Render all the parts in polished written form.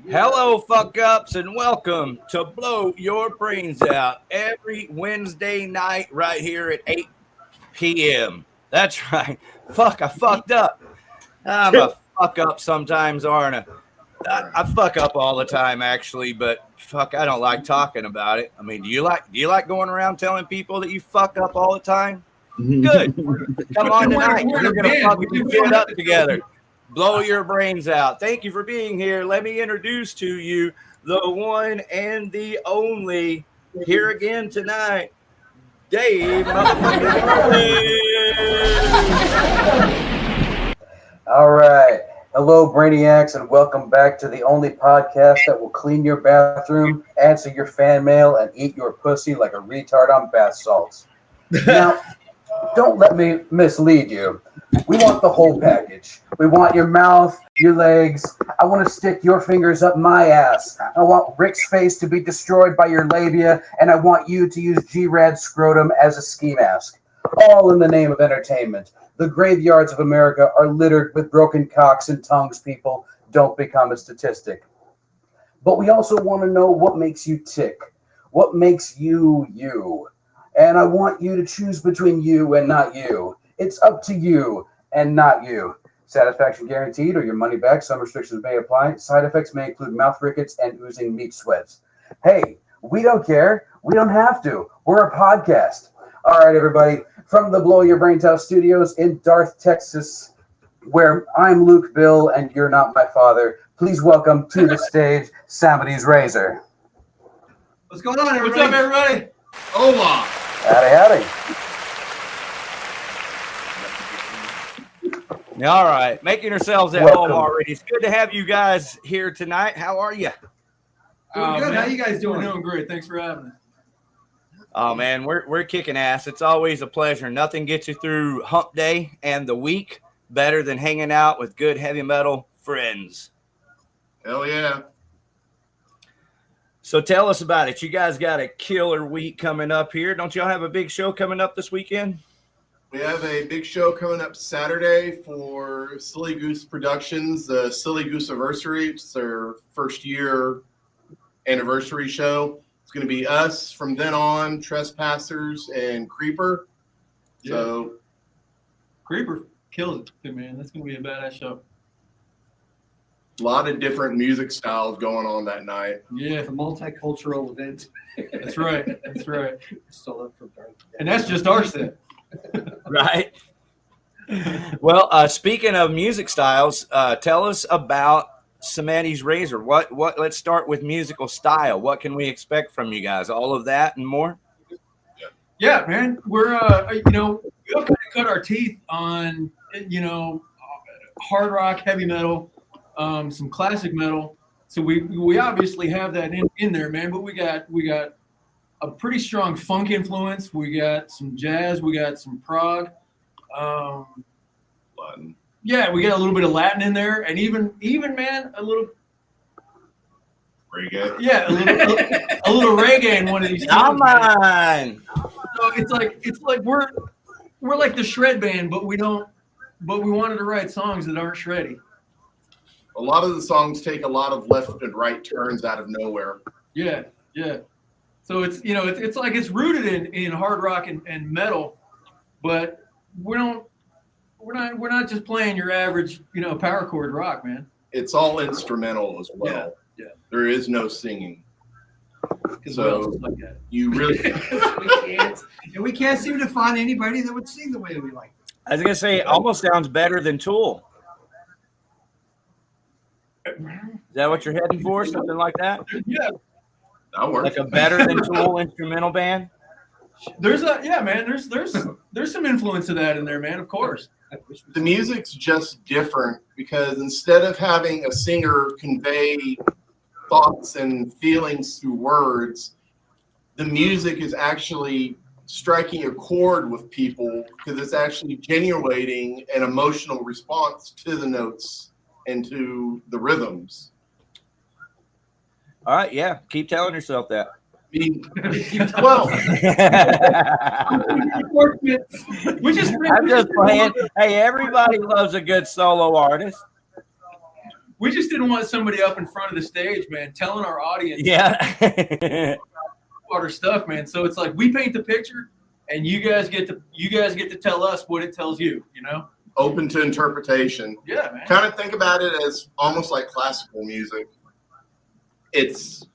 Hello, fuck ups, and welcome to Blow Your Brains Out every Wednesday night right here at 8 p.m. That's right. Fuck, I fucked up. I'm a fuck up sometimes, aren't I? I fuck up all the time, actually, but fuck, I don't like talking about it. I mean, do you like going around telling people that you fuck up all the time? Good. Come on tonight. We're gonna fucking get up together. Blow your brains out. Thank you for being here. Let me introduce to you the one and the only, here again tonight, Dave. All right. Hello, Brainiacs, and welcome back to the only podcast that will clean your bathroom, answer your fan mail, and eat your pussy like a retard on bath salts. Now, don't let me mislead you. We want the whole package. We want your mouth, your legs. I want to stick your fingers up my ass. I want Rick's face to be destroyed by your labia, and I want you to use G-Rad's scrotum as a ski mask. All in the name of entertainment. The graveyards of America are littered with broken cocks and tongues, people. Don't become a statistic. But we also want to know what makes you tick. What makes you, you. And I want you to choose between you and not you. It's up to you and not you. Satisfaction guaranteed or your money back. Some restrictions may apply. Side effects may include mouth rickets and oozing meat sweats. Hey, we don't care. We don't have to. We're a podcast. All right, everybody. From the Blow Your Brains Out studios in Darth, Texas, where I'm Luke Bill and you're not my father, please welcome to the stage Samedi's Razor. What's going on, everybody? What's up, everybody? Hola. Howdy, howdy. All right, making yourselves at home already. It's good to have you guys here tonight. How are you? Doing good. Man. How you guys doing? We're doing great. Thanks for having us. Oh man, we're kicking ass. It's always a pleasure. Nothing gets you through hump day and the week better than hanging out with good heavy metal friends. Hell yeah. So tell us about it. You guys got a killer week coming up here. Don't y'all have a big show coming up this weekend? We have a big show coming up Saturday for Silly Goose Productions, the Silly Goose Anniversary. It's their first year anniversary show. It's going to be us from then on, Trespassers, and Creeper. Yeah. So Creeper kills it too, man. That's gonna be a badass show. a lot of different music styles going on that night. Yeah, It's a multicultural event. that's right. That's right. Still up for Darth. And that's just our set. Right. Well, speaking of music styles, tell us about Samedi's Razor. What? Let's start with musical style. What can we expect from you guys? All of that and more. Yeah, man. We're we all kind of cut our teeth on hard rock, heavy metal, some classic metal. So we obviously have that in there, man. But we got a pretty strong funk influence. We got some jazz. We got some prog. Latin. Yeah, we got a little bit of Latin in there, and even man, a little Reggae. yeah, a little reggae in one of these. Come songs, on. So it's like we're like the shred band, but we wanted to write songs that aren't shreddy. A lot of the songs take a lot of left and right turns out of nowhere. Yeah. So it's it's like it's rooted in hard rock and metal, but we're not just playing your average power chord rock, man. It's all instrumental as well. Yeah. There is no singing. Because So like that. you really we can't seem to find anybody that would sing the way we like. I was gonna say, it almost sounds better than Tool. Is that what you're heading for? Something like that? Yeah. that works. Like a better than Tool instrumental band? There's some influence of that in there, man. Of course. the music's just different because instead of having a singer convey thoughts and feelings through words, the music is actually striking a chord with people because it's actually generating an emotional response to the notes and to the rhythms. All right, yeah. Keep telling yourself that. Well, we just I'm just playing. Hey, everybody loves a good solo artist. We just didn't want somebody up in front of the stage, man, telling our audience Yeah. our stuff, man. So it's like we paint the picture, and you guys get to tell us what it tells you. You know, open to interpretation. Yeah, man. Kind of think about it as almost like classical music. It's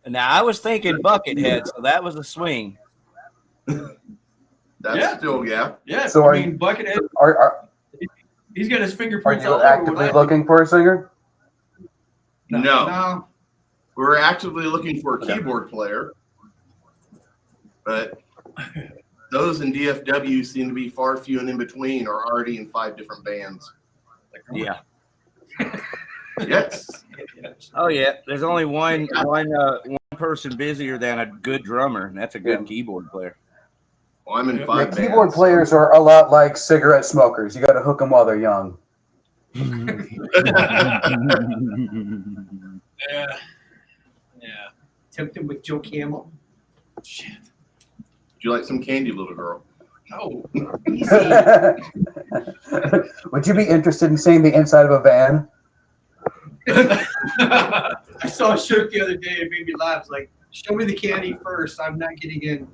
Now I was thinking Buckethead, so that was a swing. That's still Yeah. So I mean, Buckethead. He's got his Are fingerprints you all over. actively looking for a singer? No. We're actively looking for a keyboard player, but those in DFW seem to be far few and in between, are already in 5 different bands. Yeah. Yes. Oh yeah. There's only one person busier than a good drummer, and that's a good keyboard player. Well, I'm in 5 Yeah, bands. keyboard players are a lot like cigarette smokers. You got to hook them while they're young. Yeah. Tempt him with Joe Camel. Shit. Would you like some candy, little girl? No. Would you be interested in seeing the inside of a van? I saw a shirt the other day. It made me laugh. It's like, show me the candy first. I'm not getting in.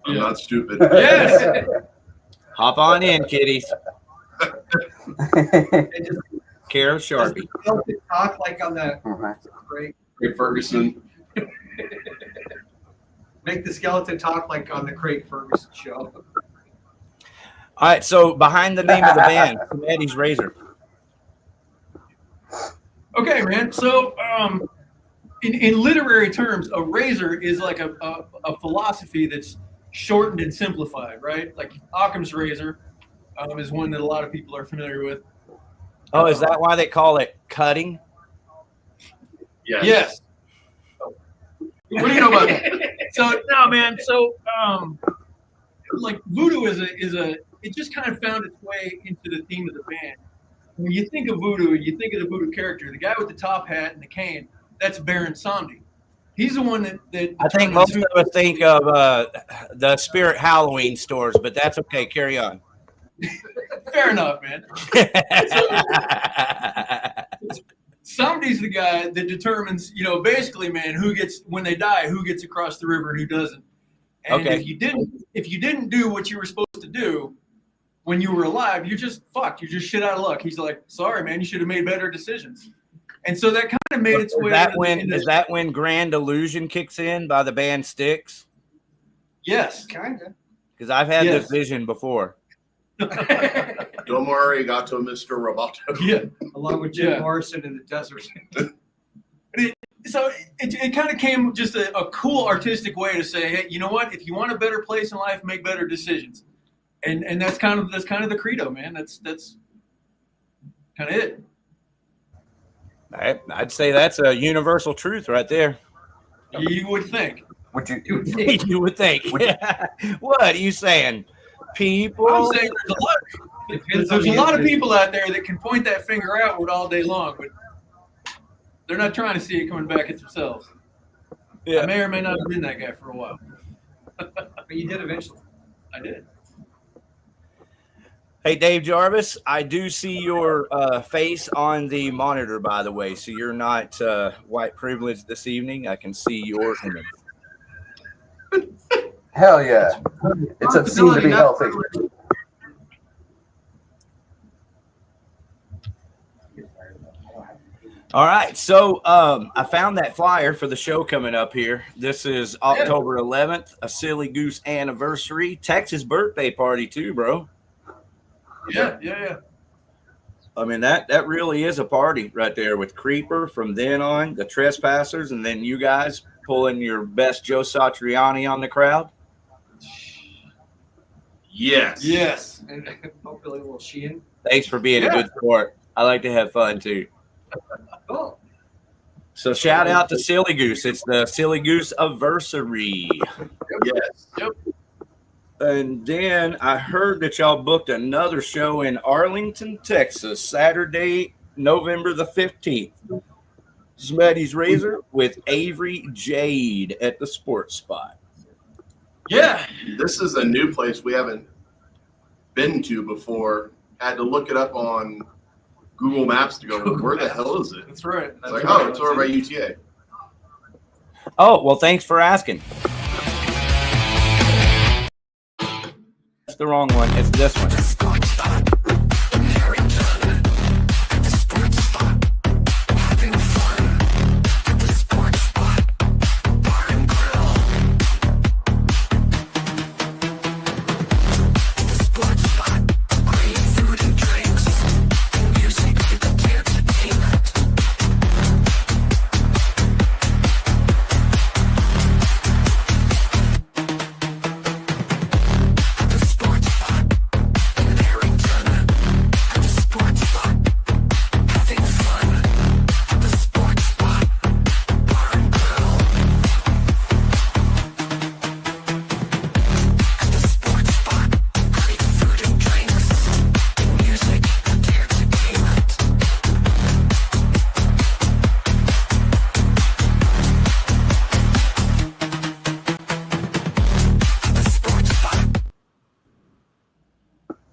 I'm not stupid. Yes. Hop on in, kiddies. And just Care of Sharpie. talk like on the great. Great Ferguson. Make the skeleton talk like on the Craig Ferguson show. All right, so behind the name of the band, Eddie's Razor. Okay, man. So, in literary terms, a razor is like a philosophy that's shortened and simplified, right? Like Occam's razor is one that a lot of people are familiar with. Oh, is that why they call it cutting? Yes. What do you know about that? So no, man. So like voodoo is a it just kind of found its way into the theme of the band. When you think of voodoo, you think of the voodoo character, the guy with the top hat and the cane. That's Baron Samedi. He's the one that I think most of us think of the Spirit Halloween stores, but that's okay. Carry on. Fair enough, man. Somebody's the guy that determines, basically, man, who gets when they die, who gets across the river and who doesn't. And if you didn't do what you were supposed to do when you were alive, you're just fucked. You're just shit out of luck. He's like, sorry, man, you should have made better decisions. And so that kind of made its way. Is that when Grand Illusion kicks in by the band Styx? Yes, kind of. Because I've had this vision before. Don't worry, got to Mr. Roboto. Yeah, along with Jim Morrison in the desert. So it kind of came just a cool artistic way to say, hey, you know what? If you want a better place in life, make better decisions, and that's kind of the credo, man. That's kind of it. I'd say that's a universal truth right there. You would think. You would think. What are you saying? People. I'm saying there's a lot of people out there that can point that finger outward all day long, but they're not trying to see it coming back at themselves. Yeah. I may or may not have been that guy for a while. But you did eventually. I did. Hey, Dave Jarvis, I do see your face on the monitor, by the way, so you're not white privileged this evening. I can see your image. Hell yeah. It's obscene to be healthy. All right, so I found that flyer for the show coming up here. This is October 11th, a Silly Goose anniversary, Texas birthday party too, bro. Yeah. I mean, that really is a party right there with Creeper from then on, the Trespassers, and then you guys pulling your best Joe Satriani on the crowd. Yes. Yes. And hopefully we'll Sheehan. Thanks for being a good sport. I like to have fun too. Oh, So shout out to Silly Goose. It's the Silly Goose anniversary. Yes. And then I heard that y'all booked another show in Arlington, Texas, Saturday, November the 15th. Samedi's Razor with Avery Jade at the Sports Spot. Yeah. This is a new place we haven't been to before. Had to look it up on Google Maps to go, where the hell is it? That's right. It's like, oh, it's over by UTA. Oh, well, thanks for asking. That's the wrong one. It's this one.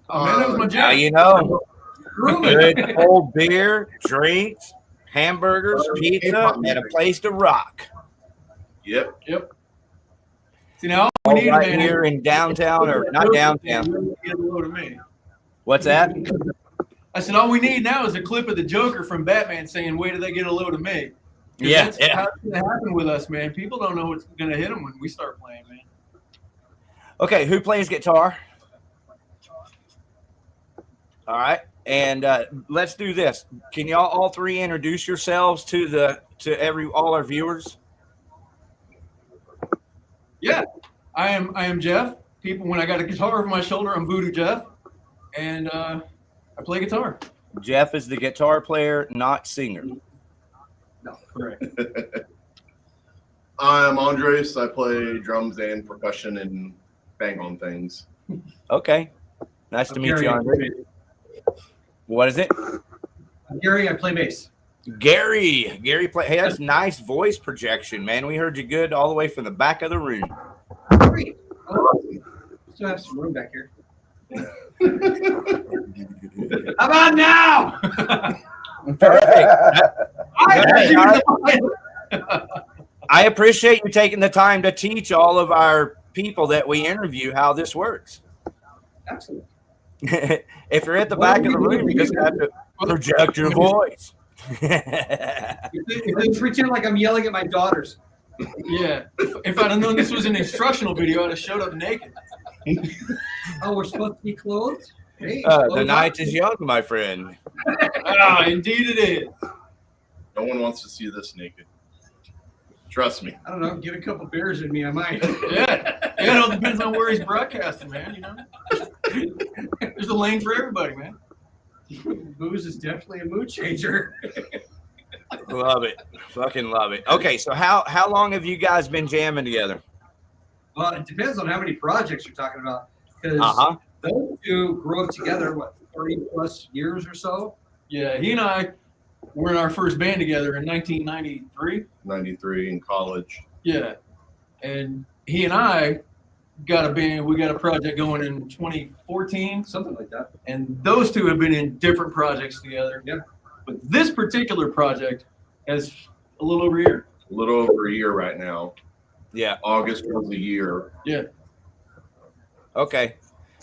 Oh, man, that was my jam. Now you know. Groovy. Good cold beer, drinks, hamburgers, pizza, and a place to rock. Yep. See, now all All we need, right man, here in downtown, or not downtown. Get a load of me. What's that? I said, all we need now is a clip of the Joker from Batman saying, "Wait till they get a load of me." 'Cause Yeah, that's yeah. how it's gonna happen with us, man. People don't know what's gonna hit them when we start playing, man. Okay, who plays guitar? All right, and let's do this. Can y'all all three introduce yourselves to all our viewers? Yeah, I am Jeff. People, when I got a guitar over my shoulder, I'm Voodoo Jeff, and I play guitar. Jeff is the guitar player, not singer. No, correct. I'm Andres. I play drums and percussion and bang on things. Okay, nice to meet you, Andre. What is it? Gary, I play bass. Gary play. Hey, that's nice voice projection, man. We heard you good all the way from the back of the room. Great. Oh, still have some room back here. How about now? Perfect. I appreciate you taking the time to teach all of our people that we interview how this works. Absolutely. If you're at the back of the room, you just have to project your voice. If they pretend like I'm yelling at my daughters. Yeah. If I'd have known this was an instructional video, I'd have showed up naked. Oh, we're supposed to be clothed? Hey, The clothes night up. is young, my friend. Ah, indeed it is. No one wants to see this naked. Trust me. I don't know. Get a couple beers in me, I might. Yeah. It all depends on where he's broadcasting, man. You know, there's a lane for everybody, man. Booze is definitely a mood changer. Love it. Fucking love it. Okay, so how long have you guys been jamming together? Well, it depends on how many projects you're talking about. Because Uh-huh. those two grew up together, what, 30 plus years or so? Yeah, he and I were in our first band together in 1993. 93 in college. Yeah, and he and I got a band. We got a project going in 2014, Something like that. and those two have been in different projects together. Yeah. But this particular project has a little over a year. A little over a year right now. Yeah. August was a year. Yeah. Okay.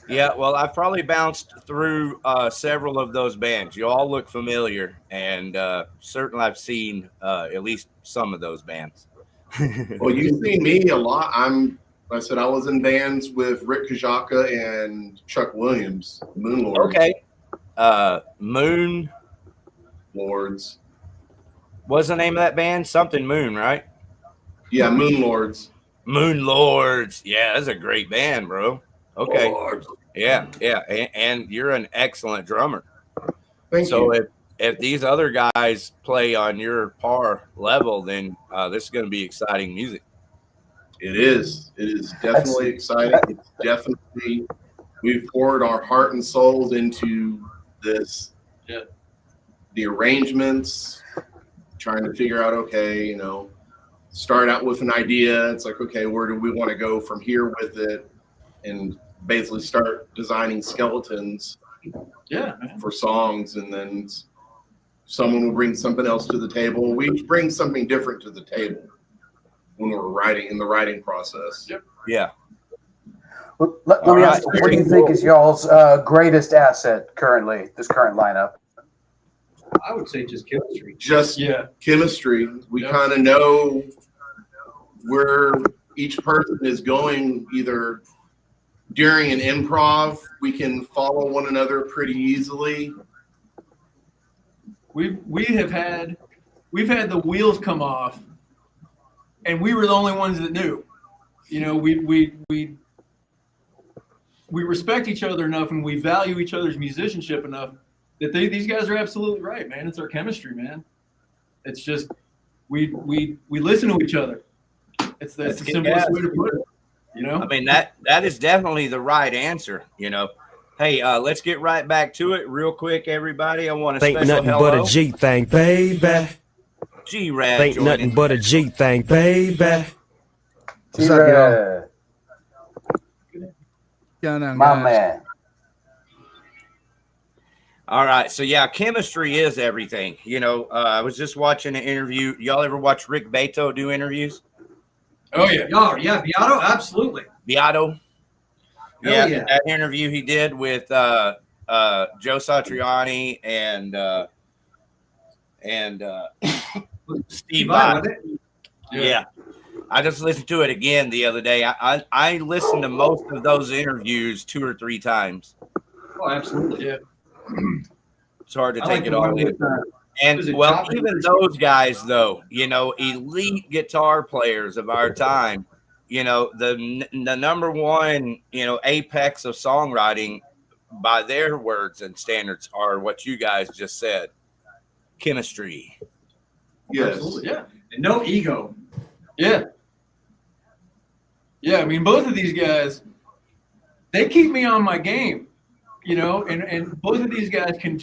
Yeah, well, I've probably bounced through several of those bands. You all look familiar, and certainly I've seen at least some of those bands. Well, you've seen me a lot. I said I was in bands with Rick Kajaka and Chuck Williams, Moon Lords. Okay. Moon. Lords. What's the name of that band? Something Moon, right? Yeah, Moon Lords. Moon Lords. Yeah, that's a great band, bro. Okay. Lords. Yeah, and you're an excellent drummer. Thank So you. if these other guys play on your par level, then this is going to be exciting music. It is. It is definitely exciting. It's definitely, we've poured our heart and souls into this. Yeah. The arrangements, trying to figure out, okay, start out with an idea. It's like, okay, where do we want to go from here with it? And basically start designing skeletons for songs. And then someone will bring something else to the table. We each bring something different to the table when we're writing, in the writing process. Yep. Yeah. Well, let me ask, what do you think is y'all's greatest asset currently, this current lineup? I would say just chemistry. Just chemistry. We kind of know where each person is going. Either during an improv, we can follow one another pretty easily. We've had the wheels come off, and we were the only ones that knew. We respect each other enough, and we value each other's musicianship enough that these guys are absolutely right, man. It's our chemistry, man. It's just we listen to each other. That's the simplest way to put it. I mean, that is definitely the right answer. Hey, let's get right back to it real quick, everybody. I want to Think nothing but a G thing, baby. G-Rad. Think nothing but a G thing, baby. What's up, y'all? My man. All right, so yeah, chemistry is everything. I was just watching an interview. Y'all ever watch Rick Beato do interviews? Oh yeah, Beato, absolutely. Beato. Yeah, that interview he did with Joe Satriani and Steve Vai. Yeah. I just listened to it again the other day. I listened to most of those interviews 2 or 3 times. Oh, absolutely. Yeah. It's hard to take it all in. And well, even those guys, though, elite guitar players of our time, the number one, apex of songwriting by their words and standards are what you guys just said. Chemistry. Yes. Absolutely. Yeah. And no ego. Yeah. Yeah. I mean, both of these guys, they keep me on my game. And both of these guys can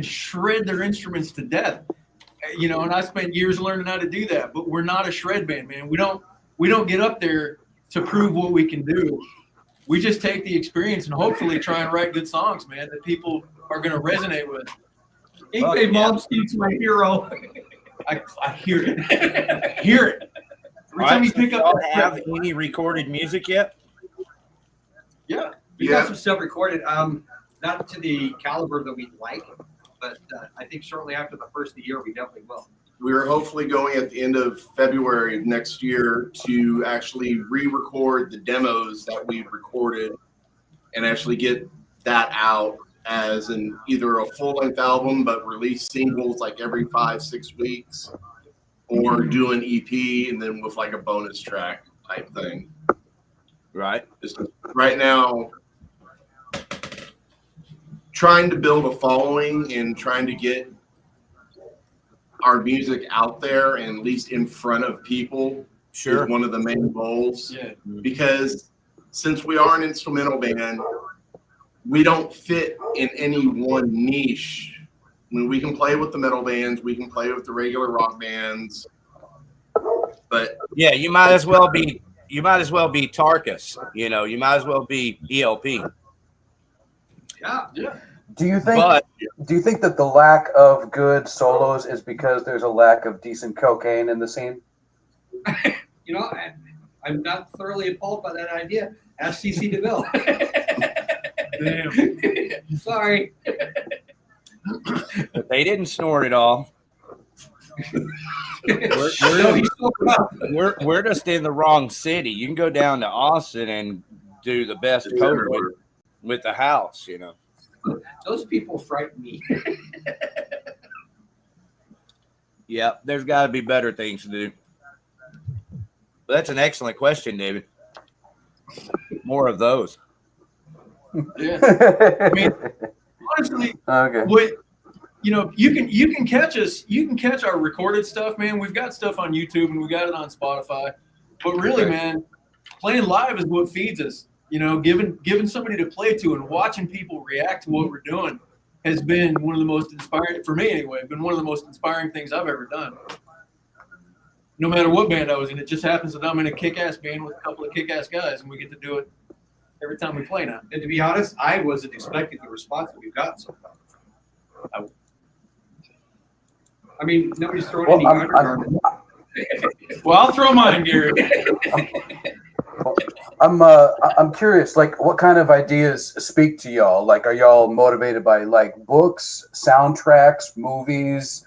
shred their instruments to death, and I spent years learning how to do that, but we're not a shred band, man. We don't get up there to prove what we can do. We just take the experience and hopefully try and write good songs, man, that people are going to resonate with. Hey, Mom Steve's my hero. I hear it. I hear it. Every time you pick up. Have any recorded music yet? Yeah. We got some stuff recorded. Not to the caliber that we'd like, but I think shortly after the first of the year, we definitely will. We're hopefully going at the end of February of next year to actually re-record the demos that we recorded and actually get that out as either a full-length album, but release singles like every 5-6 weeks, or do an EP and then with like a bonus track type thing. Right. Just right now, trying to build a following and trying to get our music out there and at least in front of people is one of the main goals. Yeah. Because since we are an instrumental band, we don't fit in any one niche. I mean, we can play with the metal bands, we can play with the regular rock bands, but yeah, you might as well be Tarkus. You might as well be ELP. Yeah. Do you think that the lack of good solos is because there's a lack of decent cocaine in the scene? I'm not thoroughly appalled by that idea. Ask CC DeVille. Damn. Sorry. But they didn't snort it all. We're just in the wrong city. You can go down to Austin and do the best cover with the house, Those people frighten me. Yeah, there's got to be better things to do. But that's an excellent question, David. More of those. Yeah. I mean, honestly, Okay. what you can catch us. You can catch our recorded stuff, man. We've got stuff on YouTube and we got it on Spotify. But really, man, playing live is what feeds us. Giving somebody to play to and watching people react to what we're doing has been one of the most inspiring, for me anyway, been one of the most inspiring things I've ever done. No matter what band I was in, it just happens that I'm in a kick-ass band with a couple of kick-ass guys, and we get to do it every time we play now. And to be honest, I wasn't expecting the response that we've gotten so far. I mean, nobody's throwing any undergarments. Well, I'll throw mine, Gary. I'm curious, like, what kind of ideas speak to y'all? Like, are y'all motivated by like books, soundtracks, movies,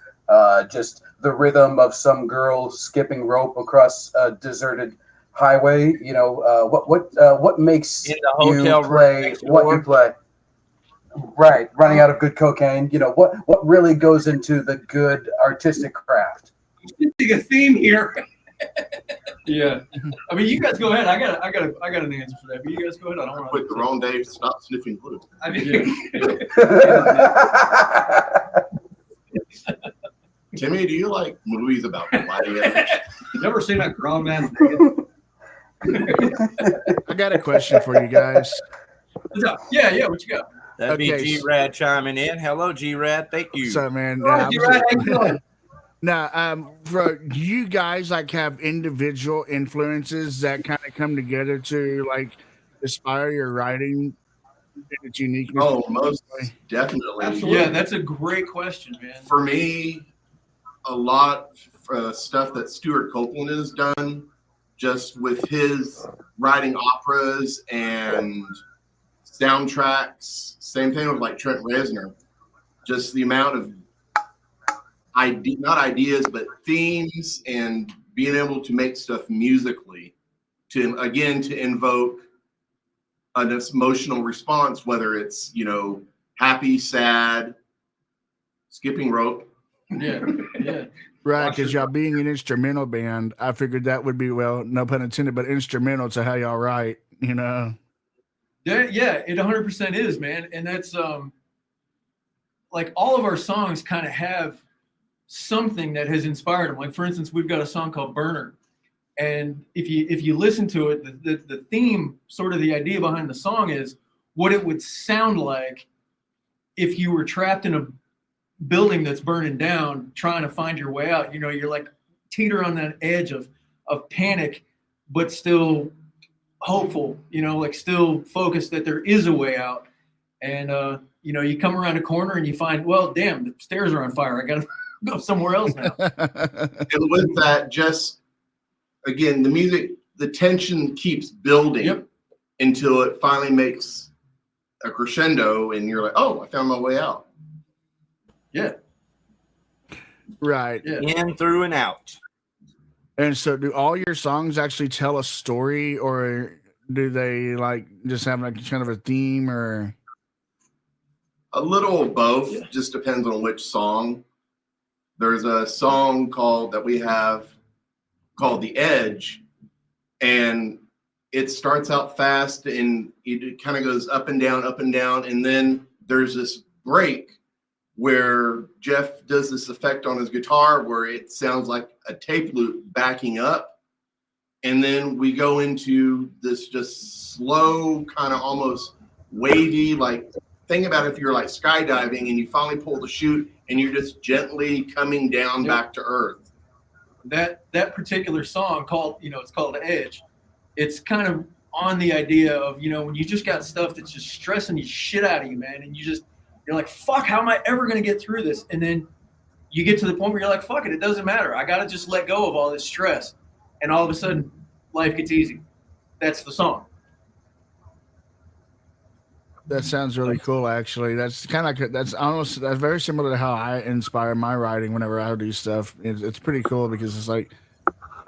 just the rhythm of some girl skipping rope across a deserted highway? What makes In the hotel you room play next what door? you play? Right, running out of good cocaine. What really goes into the good artistic craft? A theme here. Yeah. I mean, you guys go ahead. I got an answer for that. But you guys go ahead. I don't want Quit the wrong day. Stop sniffing glue. I mean, Timmy, do you like movies about gladiators? never seen a grown man. I got a question for you guys. Yeah. What you got? That'd be Okay, G-Rad chiming in. Hello, G-Rad. Thank you. What's up, man? All right, G-Rad, how you doing? Now, do you guys like have individual influences that kind of come together to like inspire your writing and its uniqueness? Oh, most definitely. Absolutely. Yeah, that's a great question, man. For me, a lot of stuff that Stuart Copeland has done, just with his writing operas and soundtracks. Same thing with like Trent Reznor. Just the amount of not ideas, but themes, and being able to make stuff musically to invoke an emotional response, whether it's happy, sad, skipping rope. Yeah. Right, because y'all being an instrumental band, I figured that would be, well, no pun intended, but instrumental to how y'all write, Yeah, it 100% is, man. And that's like all of our songs kind of have something that has inspired them. Like, for instance, we've got a song called Burner. And if you listen to it, the theme, sort of the idea behind the song is what it would sound like if you were trapped in a building that's burning down, trying to find your way out. You're like teeter on that edge of panic, but still hopeful, like still focused that there is a way out. And, you come around a corner and you find, well, damn, the stairs are on fire. I got to go somewhere else now. And with that, just again, the music, the tension keeps building until it finally makes a crescendo and you're like, oh, I found my way out. Yeah. Right. Yeah. In, through, and out. And so do all your songs actually tell a story, or do they like just have like kind of a theme, or? A little of both, just depends on which song. There's a song that we have called The Edge, and it starts out fast and it kind of goes up and down, and then there's this break where Jeff does this effect on his guitar where it sounds like a tape loop backing up, and then we go into this just slow, kind of almost wavy, like, think about if you're like skydiving and you finally pull the chute and you're just gently coming down back to earth. That particular song it's called The Edge. It's kind of on the idea of, when you just got stuff that's just stressing the shit out of you, man. And you're like, fuck, how am I ever going to get through this? And then you get to the point where you're like, fuck it doesn't matter. I got to just let go of all this stress. And all of a sudden life gets easy. That's the song. That sounds really cool, actually. That's kind of like, that's very similar to how I inspire my writing whenever I do stuff. It's pretty cool because it's like,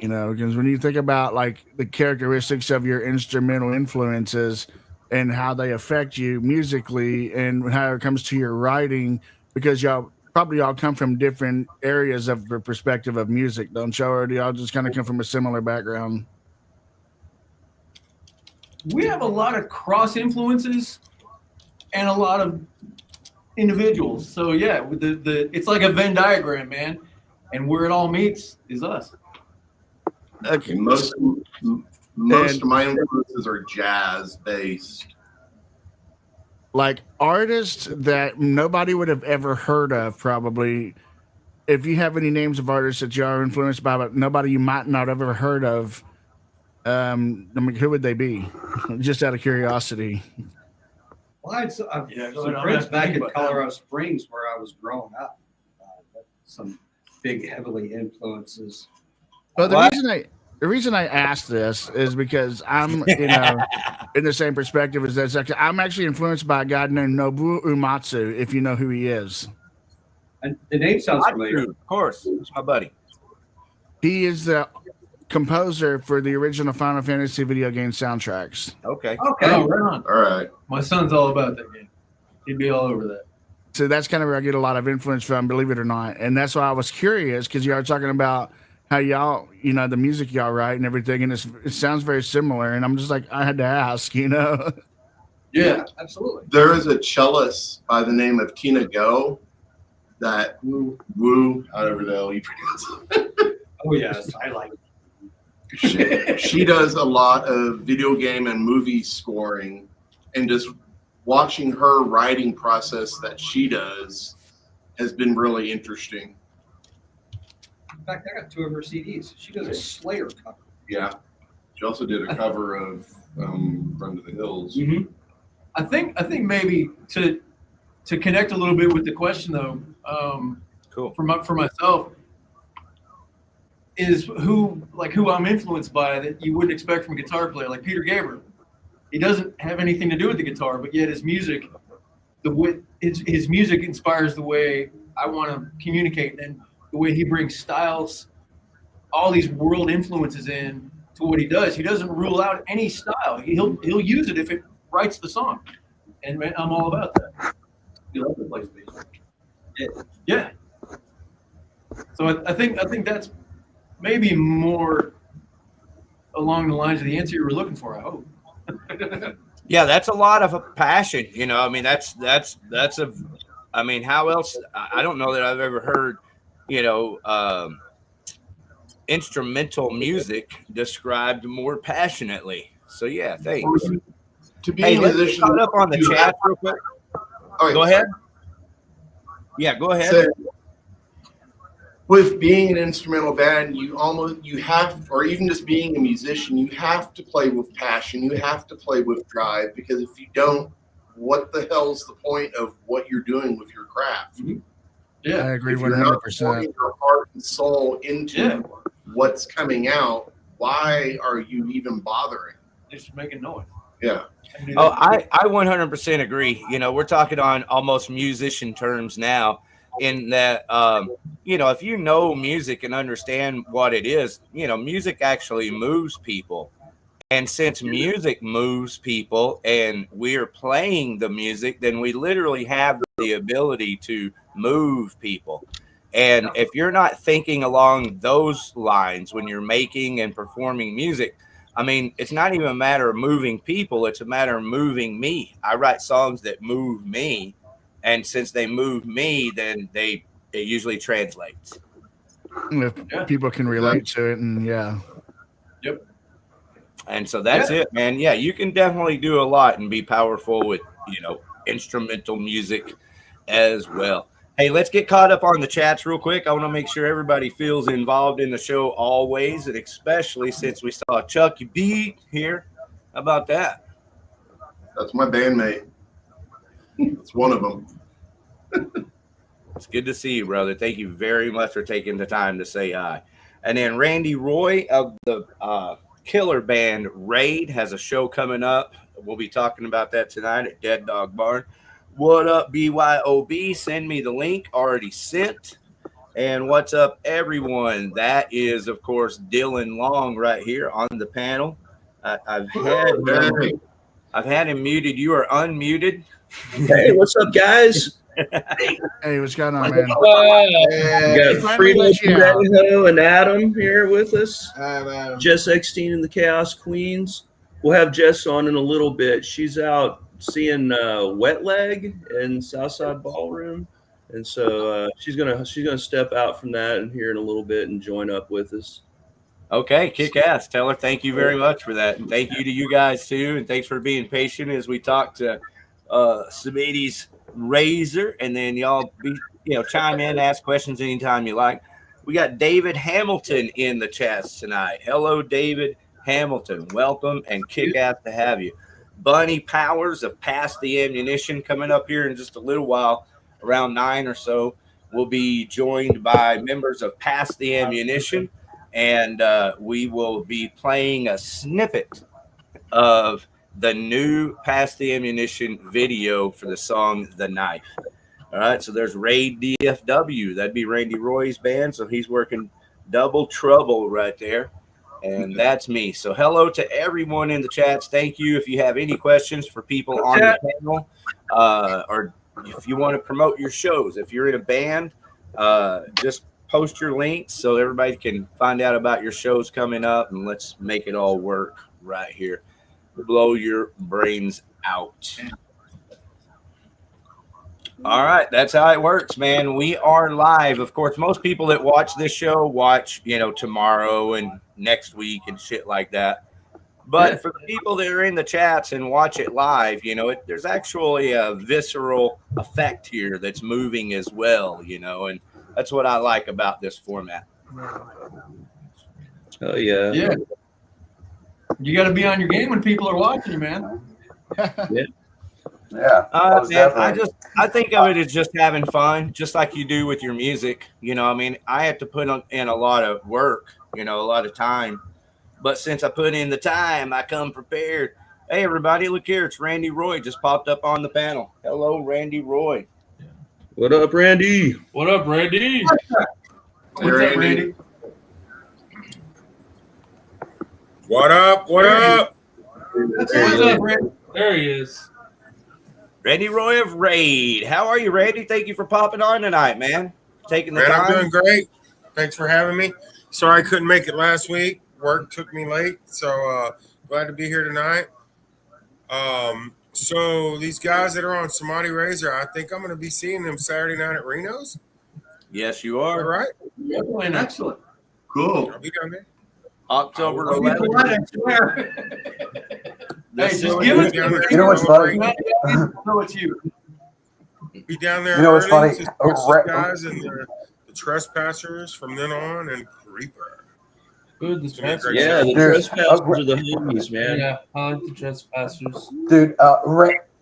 because when you think about like the characteristics of your instrumental influences and how they affect you musically and how it comes to your writing, because y'all probably all come from different areas of the perspective of music, don't y'all? Or do y'all just kind of come from a similar background? We have a lot of cross influences. and a lot of individuals. So yeah, with the it's like a Venn diagram, man, and where it all meets is us. Okay. Most of my influences are jazz based. Like artists that nobody would have ever heard of, probably. If you have any names of artists that you are influenced by, but nobody you might not have ever heard of, I mean, who would they be? Just out of curiosity. Well, I've Yeah, some I don't friends have to back think in about Colorado Springs where I was growing up. Some big, heavily influences. But What? the reason I asked this is because I'm, in the same perspective as that. I'm actually influenced by a guy named Nobuo Uematsu, if you know who he is. And the name sounds familiar. Of course, it's my buddy. He is the composer for the original Final Fantasy video game soundtracks. Okay. Okay. Oh, right on. All right. My son's all about that game. He'd be all over that. So that's kind of where I get a lot of influence from, believe it or not. And that's why I was curious, because y'all are talking about how y'all, the music y'all write and everything, and it sounds very similar. And I'm just like, I had to ask, Yeah. Absolutely. There is a cellist by the name of Tina Go that Woo, I don't know you pronounce it. Oh, yes. I like it. She does a lot of video game and movie scoring, and just watching her writing process that she does has been really interesting. In fact, I got 2 of her CDs. She does a Slayer cover. Yeah. She also did a cover of Run to the Hills. Mm-hmm. I think maybe to connect a little bit with the question though, Cool. for myself, is who I'm influenced by that you wouldn't expect from a guitar player, like Peter Gabriel. He doesn't have anything to do with the guitar, but yet his music, his music inspires the way I want to communicate, and the way he brings styles, all these world influences in to what he does. He doesn't rule out any style. He'll use it if it writes the song, and man, I'm all about that. You love the place, yeah. So I think that's maybe more along the lines of the answer you were looking for, I hope. Yeah, that's a lot of a passion. I mean, that's I mean, how else? I don't know that I've ever heard, instrumental music described more passionately. So yeah, thanks. To be Hey, a let's get musician, caught up on the you chat have- real quick. Oh, Go ahead. Yeah, go ahead. So, with being an instrumental band, you have, or even just being a musician, you have to play with passion. You have to play with drive, because if you don't, what the hell's the point of what you're doing with your craft? Yeah, I agree If you're not 100%. pouring your heart and soul into what's coming out, why are you even bothering? just making noise. Yeah. Oh, I 100% agree. We're talking on almost musician terms now, in that, if you know music and understand what it is, music actually moves people. And since music moves people and we're playing the music, then we literally have the ability to move people. And if you're not thinking along those lines when you're making and performing music, I mean, it's not even a matter of moving people. It's a matter of moving me. I write songs that move me. And since they move me, then it usually translates. If people can relate to it, and Yep. And so that's it, man. Yeah, you can definitely do a lot and be powerful with, instrumental music as well. Hey, let's get caught up on the chats real quick. I want to make sure everybody feels involved in the show always, and especially since we saw Chucky B here. How about that? That's my bandmate. That's one of them. It's good to see you, brother. Thank you very much for taking the time to say hi. And then Randy Roy of the killer band Raid has a show coming up. We'll be talking about that tonight at Dead Dog Barn. What up, BYOB? Send me the link. Already sent. And what's up, everyone? That is, of course, Dylan Long right here on the panel. I've had him muted. You are unmuted. Hey, what's up, guys? hey, what's going on, man? We got Fredo and Adam here with us. Adam. Jess Eckstein and the Chaos Queens. We'll have Jess on in a little bit. She's out seeing Wet Leg in Southside Ballroom, and so she's gonna step out from that and here in a little bit and join up with us. Okay, kick ass. Tell her thank you very much for that. And thank you to you guys too. And thanks for being patient as we talk to Samedi's Razor. And then y'all chime in, ask questions anytime you like. We got David Hamilton in the chats tonight. Hello, David Hamilton. Welcome and kick ass to have you. Bunny Powers of Pass the Ammunition coming up here in just a little while, around 9 or so. We'll be joined by members of Pass the Ammunition. And we will be playing a snippet of the new Pass the Ammunition video for the song The Knife. All right, so there's Raid DFW. That'd be Randy Roy's band, so he's working double trouble right there. And that's me. So hello to everyone in the chats. Thank you. If you have any questions for people on the panel, or if you want to promote your shows, if you're in a band, just post your links so everybody can find out about your shows coming up, and let's make it all work right here. Blow your brains out. All right, that's how it works, man. We are live. Of course, most people that watch this show watch, tomorrow and next week and shit like that. But for the people that are in the chats and watch it live, there's actually a visceral effect here that's moving as well, and that's what I like about this format. Oh yeah. Yeah. You got to be on your game when people are watching you, man. Yeah. Yeah. I think of it as just having fun, just like you do with your music. I have to put in a lot of work, a lot of time. But since I put in the time, I come prepared. Hey, everybody, look here. It's Randy Roy just popped up on the panel. Hello, Randy Roy. What up, Randy? What up, Randy? What's up, Randy? What up? What up? What's up, Randy? There he is. Randy Roy of Raid. How are you, Randy? Thank you for popping on tonight, man. Taking the time. I'm doing great. Thanks for having me. Sorry I couldn't make it last week. Work took me late, so glad to be here tonight. So these guys that are on Samedi Razor, I think I'm going to be seeing them Saturday night at Reno's. Yes, you are. All right. Definitely excellent. Cool. I'll be down there. October I 11th. swear. Hey, just Silly give us. You know what's funny? know it's you. Be down there. You know what's early funny? to watch the guys and the trespassers from then on and Creeper. Good, the Trespassers. Yeah, the Dude, trespassers are the homies, man. Yeah, I like the trespassers. Dude,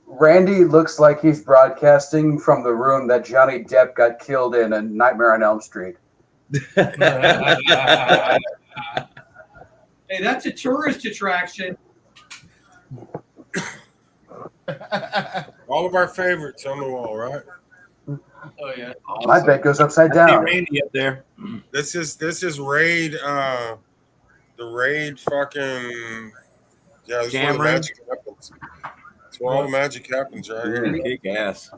Randy looks like he's broadcasting from the room that Johnny Depp got killed in A Nightmare on Elm Street. Hey, that's a tourist attraction. All of our favorites on the wall, right? Oh yeah. My bed goes upside Hey, down. Randy up there. This is Raid. The Raid fucking this is where the Cameron? magic happens. It's where all the magic happens right here. Kick ass.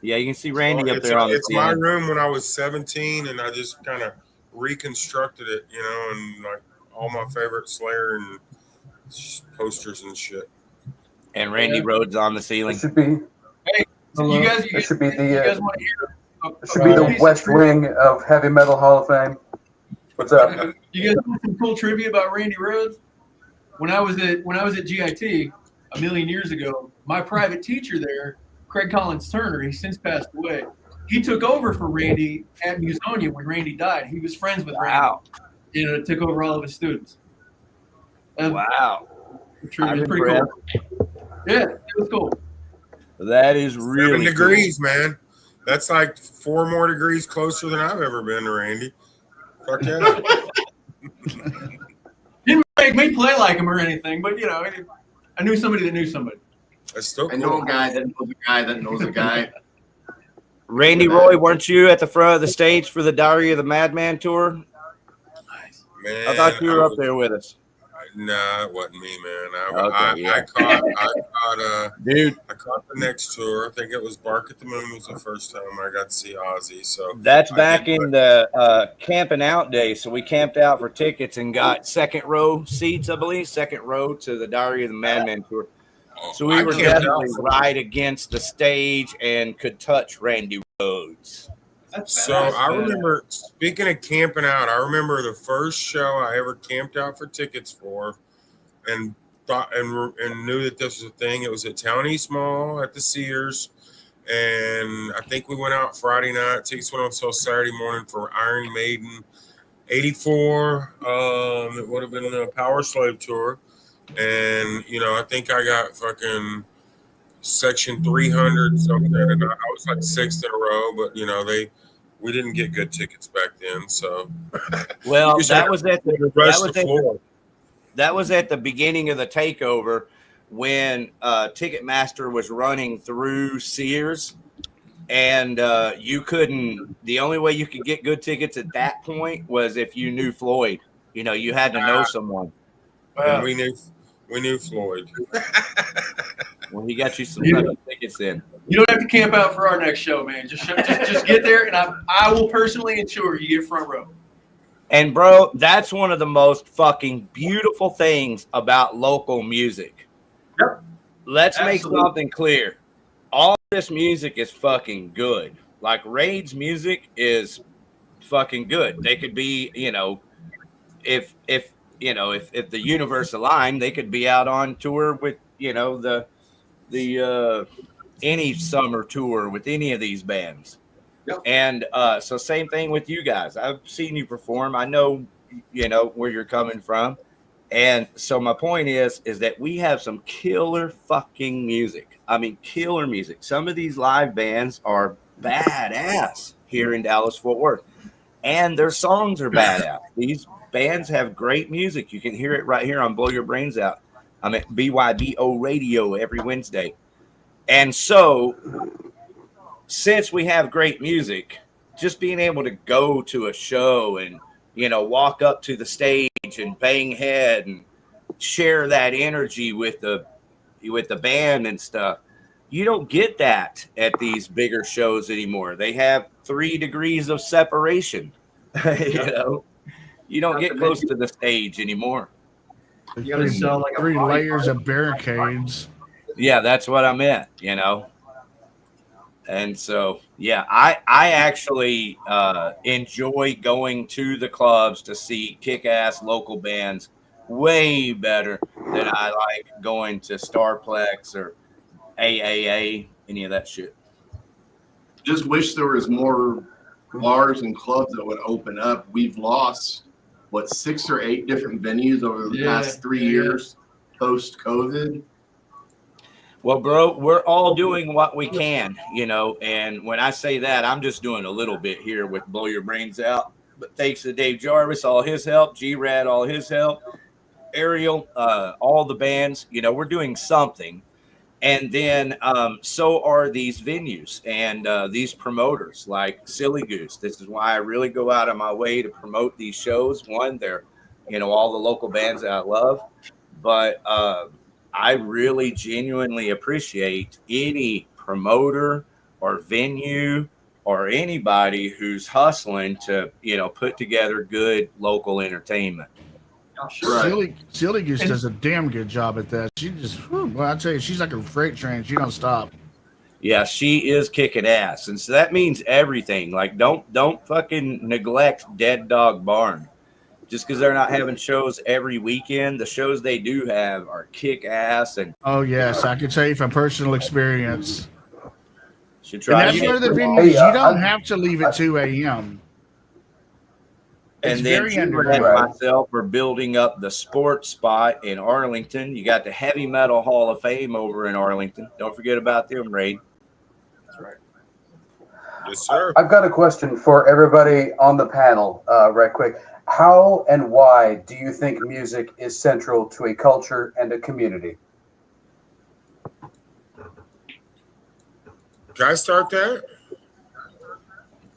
Yeah, you can see Randy up there on the It's my ceiling. room when I was 17, and I just kind of reconstructed it, and like all my favorite Slayer and posters and shit. And Randy Rhodes on the It ceiling. should be. So you guys It should be you guys want to hear? It should be the West Wing of Heavy Metal Hall of Fame. What's up? You guys want some cool trivia about Randy Rhodes? When I was at GIT a million years ago, my private teacher there, Craig Collins Turner, he's since passed away. He took over for Randy at Musonia when Randy died. He was friends with Wow. Randy. Took over all of his students. Wow. Trivia I'm is pretty cool. Yeah, it was cool. That is really 7 degrees, man. That's like 4 more degrees closer than I've ever been to Randy. Fuck yeah. Didn't make me play like him or anything, but I knew somebody that knew somebody. That's still cool. I know a guy that knows a guy that knows a guy. Randy Roy, weren't you at the front of the stage for the Diary of the Madman tour? Man, I thought you were up there with us. Nah, it wasn't me, man. Okay, yeah. I caught the next tour. I think it was Bark at the Moon was the first time I got to see Ozzy. So That's back in the camping out days. So we camped out for tickets and got second row seats, I believe, second row to the Diary of the Madman tour. So we I were camped definitely out. right against the stage and could touch Randy Rhodes. So I remember, speaking of camping out, I remember the first show I ever camped out for tickets for, and thought and knew that this was a thing. It was at Town East Mall at the Sears, and I think we went out Friday night. Tickets went on sale Saturday morning for Iron Maiden '84. It would have been the Power Slave tour, and I think I got fucking section 300 something, and I was like sixth in a row. But we didn't get good tickets back then, so Well, you that was at the rush the floor. that was at the beginning of the takeover when Ticketmaster was running through Sears, and you couldn't. The only way you could get good tickets at that point was if you knew Floyd. You had to know someone. And we knew Floyd. Well, he got you some fucking tickets in. You don't have to camp out for our next show, man. Just get there, and I will personally ensure you get front row. And bro, that's one of the most fucking beautiful things about local music. Yep. Let's Absolutely. make something clear. All this music is fucking good. Like Raid's music is fucking good. They could be, if the universe aligned, they could be out on tour with, the any summer tour with any of these bands. Yep. And so same thing with you guys. I've seen you perform. I know where you're coming from. And so my point is that we have some killer fucking music. I mean, killer music. Some of these live bands are badass here in Dallas Fort Worth, and their songs are badass. These bands have great music. You can hear it right here on Blow Your Brains Out. I'm at BYBO Radio every Wednesday. And so since we have great music, just being able to go to a show and, walk up to the stage and bang head and share that energy with the band and stuff, you don't get that at these bigger shows anymore. They have 3 degrees of separation. You don't get close to the stage anymore. You gotta sell like three layers of barricades. Yeah, that's what I meant, And so, yeah, I actually enjoy going to the clubs to see kick-ass local bands way better than I like going to Starplex or AAA, any of that shit. Just wish there was more bars and clubs that would open up. We've lost 6 or 8 different venues over the past 3 years post-COVID. Well, bro, we're all doing what we can, and when I say that, I'm just doing a little bit here with Blow Your Brains Out. But thanks to Dave Jarvis, all his help, G-Rad, all his help, Ariel, all the bands, we're doing something. And then so are these venues and these promoters like Silly Goose. This is why I really go out of my way to promote these shows. One, they're, all the local bands that I love. But I really genuinely appreciate any promoter or venue or anybody who's hustling to, put together good local entertainment. Right. Silly Goose does a damn good job at that. She just, I tell you, she's like a freight train. She don't stop. Yeah, she is kicking ass. And so that means everything. Like, don't fucking neglect Dead Dog Barn. Just because they're not having shows every weekend, the shows they do have are kick ass. And oh yes, I can tell you from personal experience. Should try. And that's one of the venues you don't have to leave at 2 a.m. It's and then very G-Rad underground. and myself are building up the sports spot in Arlington. You got the Heavy Metal Hall of Fame over in Arlington. Don't forget about them, Raid. That's right. Yes, sir. I've got a question for everybody on the panel, right quick. How and why do you think music is central to a culture and a community? Can I start that?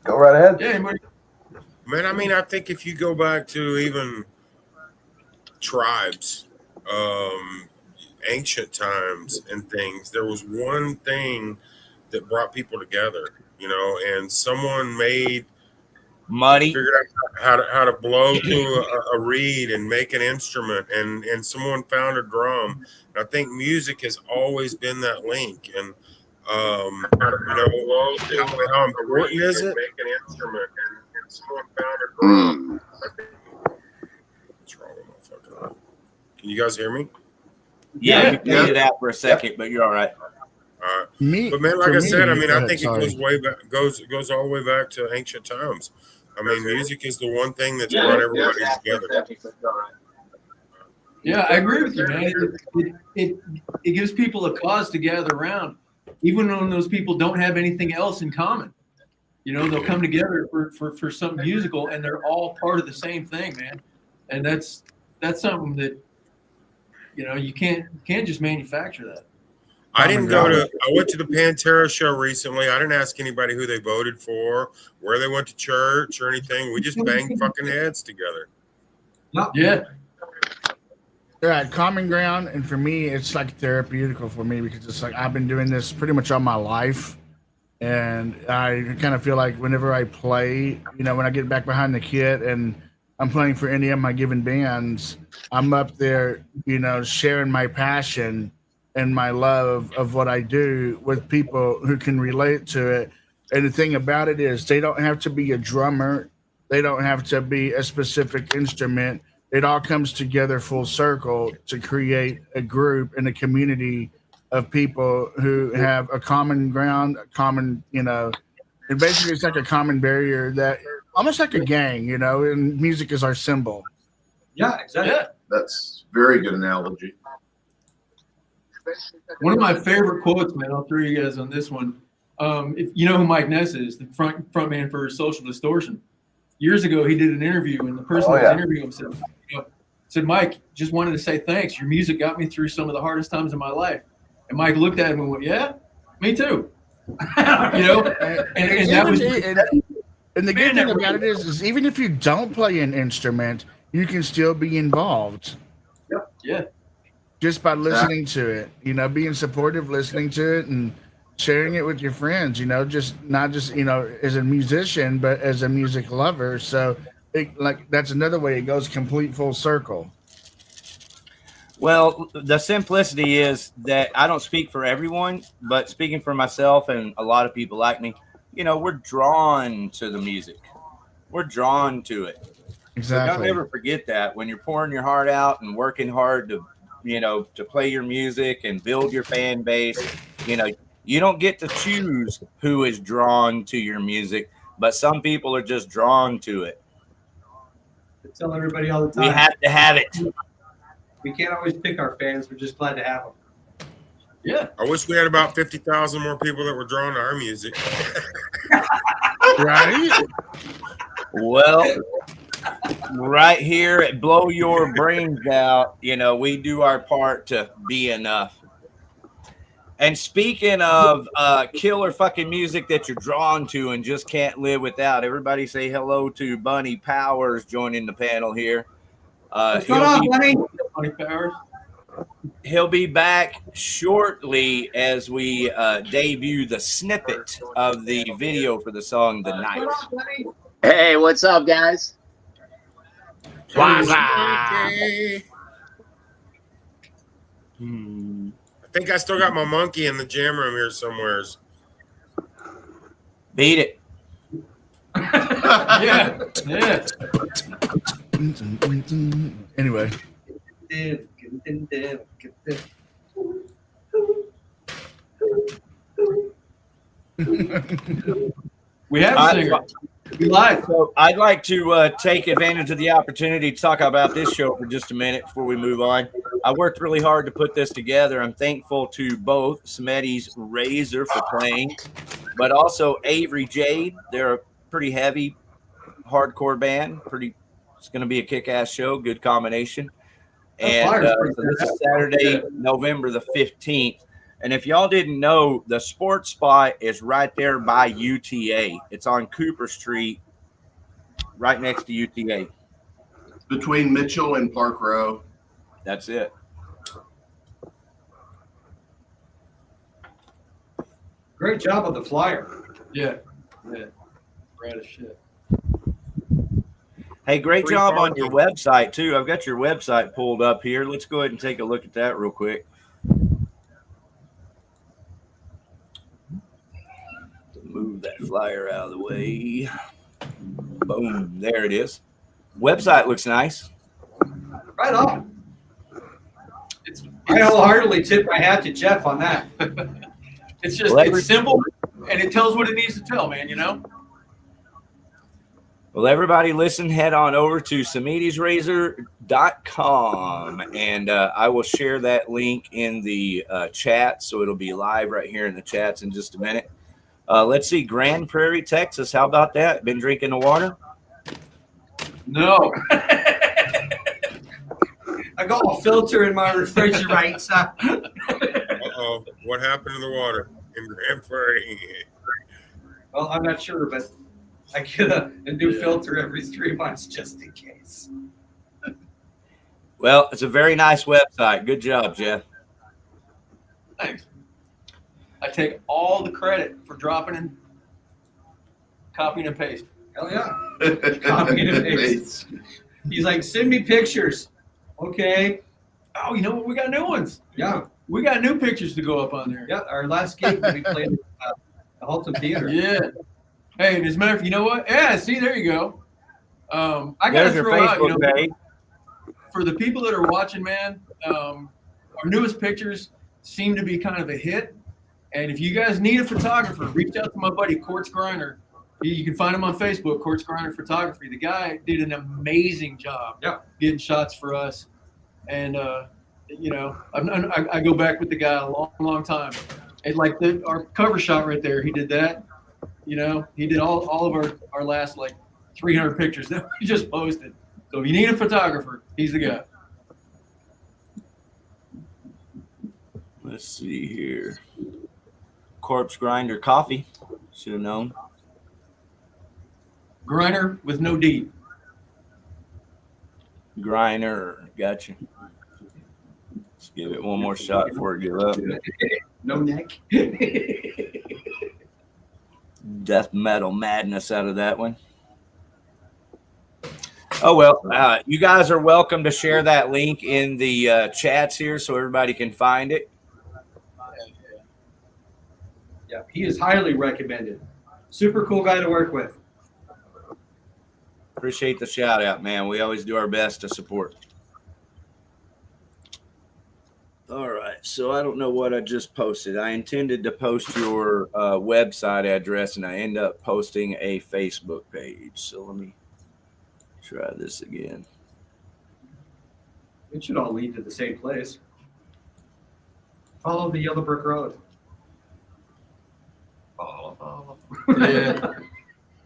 Go right ahead. Yeah, Man, I mean, I think if you go back to even tribes, ancient times and things, there was one thing that brought people together, and someone made Money. Figured out how to blow to a reed and make an instrument, and someone found a drum. And I think music has always been that link. And how important is it? Make an instrument, and someone found a drum. What's wrong with my fucking? Can you guys hear me? Yeah, you faded out for a second, but you're all right. But man, like I said, I mean, I think it goes way back, goes all the way back to ancient times. I mean, music is the one thing that's brought everybody together. Yeah, I agree with you, man. It gives people a cause to gather around, even when those people don't have anything else in common. You know, they'll come together for something musical, and they're all part of the same thing, man. And that's something that, you know, you can't just manufacture that. I went to the Pantera show recently. I didn't ask anybody who they voted for, where they went to church or anything. We just banged fucking heads together. Yeah. They're at common ground, and for me, it's like therapeutical for me because it's like I've been doing this pretty much all my life, and I kind of feel like whenever I play, you know, when I get back behind the kit and I'm playing for any of my given bands, I'm up there, you know, sharing my passion and my love of what I do with people who can relate to it. And the thing about it is they don't have to be a drummer. They don't have to be a specific instrument. It all comes together full circle to create a group and a community of people who have a common ground, a common, you know, and basically it's like a common barrier that almost like a gang, you know, and music is our symbol. Yeah, exactly. Yeah. That's very good analogy. One of my favorite quotes, man, I'll throw you guys on this one. If you know who Mike Ness is, the front man for Social Distortion. Years ago, he did an interview, and the person that was interviewing him said, Mike, just wanted to say thanks. Your music got me through some of the hardest times in my life. And Mike looked at him and went, yeah, me too. You know, and that was. And the good thing about it is even if you don't play an instrument, you can still be involved. Yep. Yeah. Just by listening to it, you know, being supportive, listening to it, and sharing it with your friends. You know, just not just, you know, as a musician, but as a music lover. So, that's another way it goes complete full circle. Well, the simplicity is that I don't speak for everyone, but speaking for myself and a lot of people like me, you know, we're drawn to the music. We're drawn to it. Exactly. So don't ever forget that when you're pouring your heart out and working hard to, you know, to play your music and build your fan base, you know, you don't get to choose who is drawn to your music, but some people are just drawn to it. I tell everybody all the time. We have to have it. We can't always pick our fans. We're just glad to have them. Yeah. I wish we had about 50,000 more people that were drawn to our music. Right? Well, right here at Blow Your Brains Out, you know, we do our part to be enough. And speaking of killer fucking music that you're drawn to and just can't live without, everybody say hello to Bunny Powers joining the panel here. What's going on, Bunny? Bunny Powers. He'll be back shortly as we debut the snippet of the video for the song The Night. Hey, what's up, guys? I think I still got my monkey in the jam room here somewheres. Beat it. Yeah. Yeah. Anyway. We have a singer. We live. So I'd like to take advantage of the opportunity to talk about this show for just a minute before we move on. I worked really hard to put this together. I'm thankful to both Samedi's Razor for playing, but also Avery Jade. They're a pretty heavy, hardcore band. It's going to be a kick-ass show. Good combination. And so this is Saturday, November the 15th. And if y'all didn't know, the sports spot is right there by UTA. It's on Cooper Street, right next to UTA. Between Mitchell and Park Row. That's it. Great job on the flyer. Yeah. Yeah. Rad as shit. Hey, great Free job on your parking. website, too. I've got your website pulled up here. Let's go ahead and take a look at that real quick. Move that flyer out of the way. Boom. There it is. Website looks nice. Right on. I wholeheartedly tip my hat to Jeff on that. It's just Well, it's simple and it tells what it needs to tell, man. You know. Well, everybody listen, head on over to samedisrazor.com, and I will share that link in the chat, so it'll be live right here in the chats in just a minute. Let's see, Grand Prairie, Texas. How about that? Been drinking the water? No. I got a filter in my refrigerator. Uh-oh. What happened to the water in Grand Prairie? Well, I'm not sure, but I get a new filter every 3 months just in case. Well, it's a very nice website. Good job, Jeff. Thanks. I take all the credit for dropping and copying and pasting. Hell yeah. Copy and paste. He's like, send me pictures. Okay. Oh, you know what? We got new ones. Yeah. We got new pictures to go up on there. Yeah. Our last gig we played at the Halton Theater. Yeah. Hey, and as a matter of fact, you know what? Yeah, see, there you go. I got to There's your throw out, you know, Facebook page. for the people that are watching, man, our newest pictures seem to be kind of a hit. And if you guys need a photographer, reach out to my buddy, Quartz Griner. You can find him on Facebook, Quartz Griner Photography. The guy did an amazing job getting shots for us. And, you know, I go back with the guy a long, long time. And like our cover shot right there, he did that. You know, he did all of our last like 300 pictures that we just posted. So if you need a photographer, he's the guy. Let's see here. Corpse Grinder Coffee. Should have known. Griner with no D. Griner. Gotcha. Let's give it one more shot before it gives up. No neck. Death metal madness out of that one. Oh, well, you guys are welcome to share that link in the chats here so everybody can find it. Yeah, he is highly recommended. Super cool guy to work with. Appreciate the shout out, man. We always do our best to support. All right, so I don't know what I just posted. I intended to post your website address, and I end up posting a Facebook page. So let me try this again. It should all lead to the same place. Follow the Yellow Brick Road. Follow. Yeah.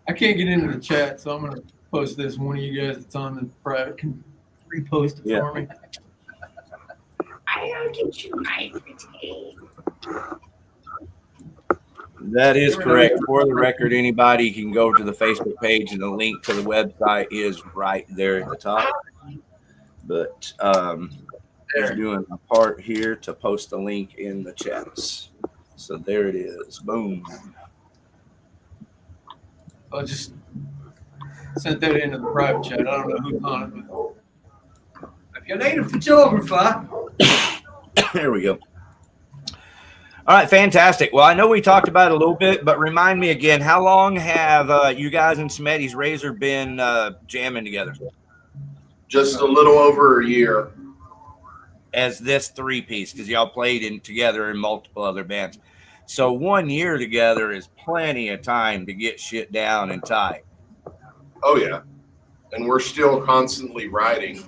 I can't get into the chat, so I'm going to post this. One of you guys that's on the private can repost it for me. I'll get you my That is correct. For the record, anybody can go to the Facebook page, and the link to the website is right there at the top. But they're doing a part here to post the link in the chats. So there it is. Boom. I just sent that into the private chat. I don't know who's on it, but If you need a photographer. There we go. All right, fantastic. Well, I know we talked about it a little bit, but remind me again, how long have you guys and Samedi's Razor been jamming together? Just a little over a year. As this three-piece, because y'all played together in multiple other bands. So 1 year together is plenty of time to get shit down and tight. Oh, yeah. And we're still constantly writing.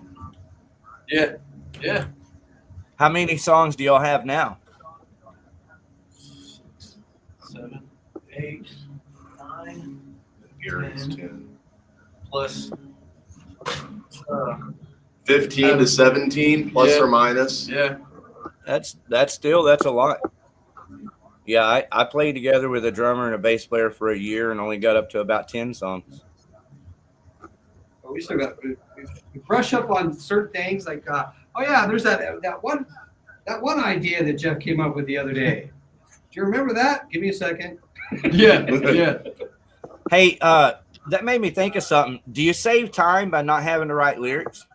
yeah, yeah. How many songs do y'all have now? 7, 8, 9, Gary's 10. plus 15 to 17, plus Yeah. or minus. yeah. That's a lot. Yeah, I played together with a drummer and a bass player for a year and only got up to about 10 songs. We still got we brush up on certain things like oh yeah, there's that one idea that Jeff came up with the other day. Do you remember that? Give me a second. Yeah, yeah. Hey, that made me think of something. Do you save time by not having to write lyrics?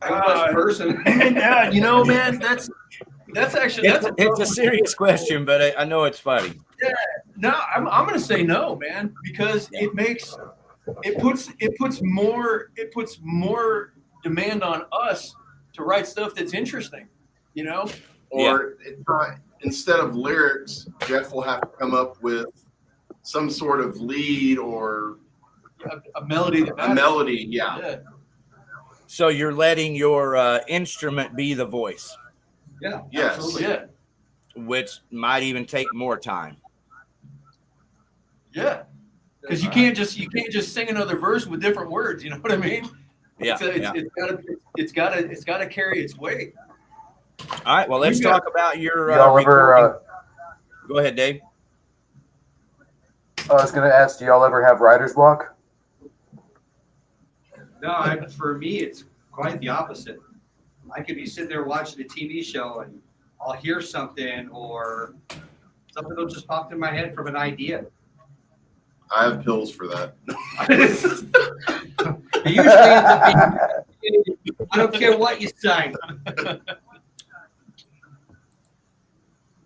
Person. Yeah, you know, man, that's actually It's a serious question, but I know it's funny. Yeah, no, I'm gonna say no, man, because it puts more demand on us to write stuff that's interesting, you know. Or it's not, instead of lyrics, Jeff will have to come up with some sort of lead or a melody. A melody, yeah. So you're letting your instrument be the voice. Yeah. Yes. Absolutely. Yeah. Which might even take more time. Yeah. Because you can't just sing another verse with different words. You know what I mean? Yeah. It's gotta carry its weight. All right. Well, let's talk about your y'all recording. Go ahead, Dave. I was going to ask, do y'all ever have writer's block? No, for me, it's quite the opposite. I could be sitting there watching a TV show and I'll hear something or something will just pop in my head from an idea. I have pills for that. It usually ends up being, I don't care what you say.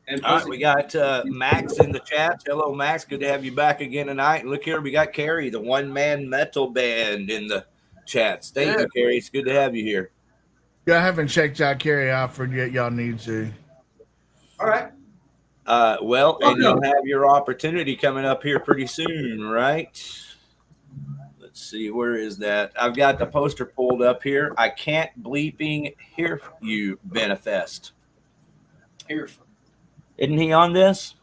And all right, we got Max in the chat. Hello, Max. Good to have you back again tonight. And look here, we got Carrie, the one-man metal band, in the chats. Thank you, Carrie. It's good to have you here. Yeah, I haven't checked out Carrie Alfred yet. Y'all need to. All right. Well, and you'll have your opportunity coming up here pretty soon, right? Let's see, where is that? I've got the poster pulled up here. I can't bleeping hear you, Benefest. Isn't he on this?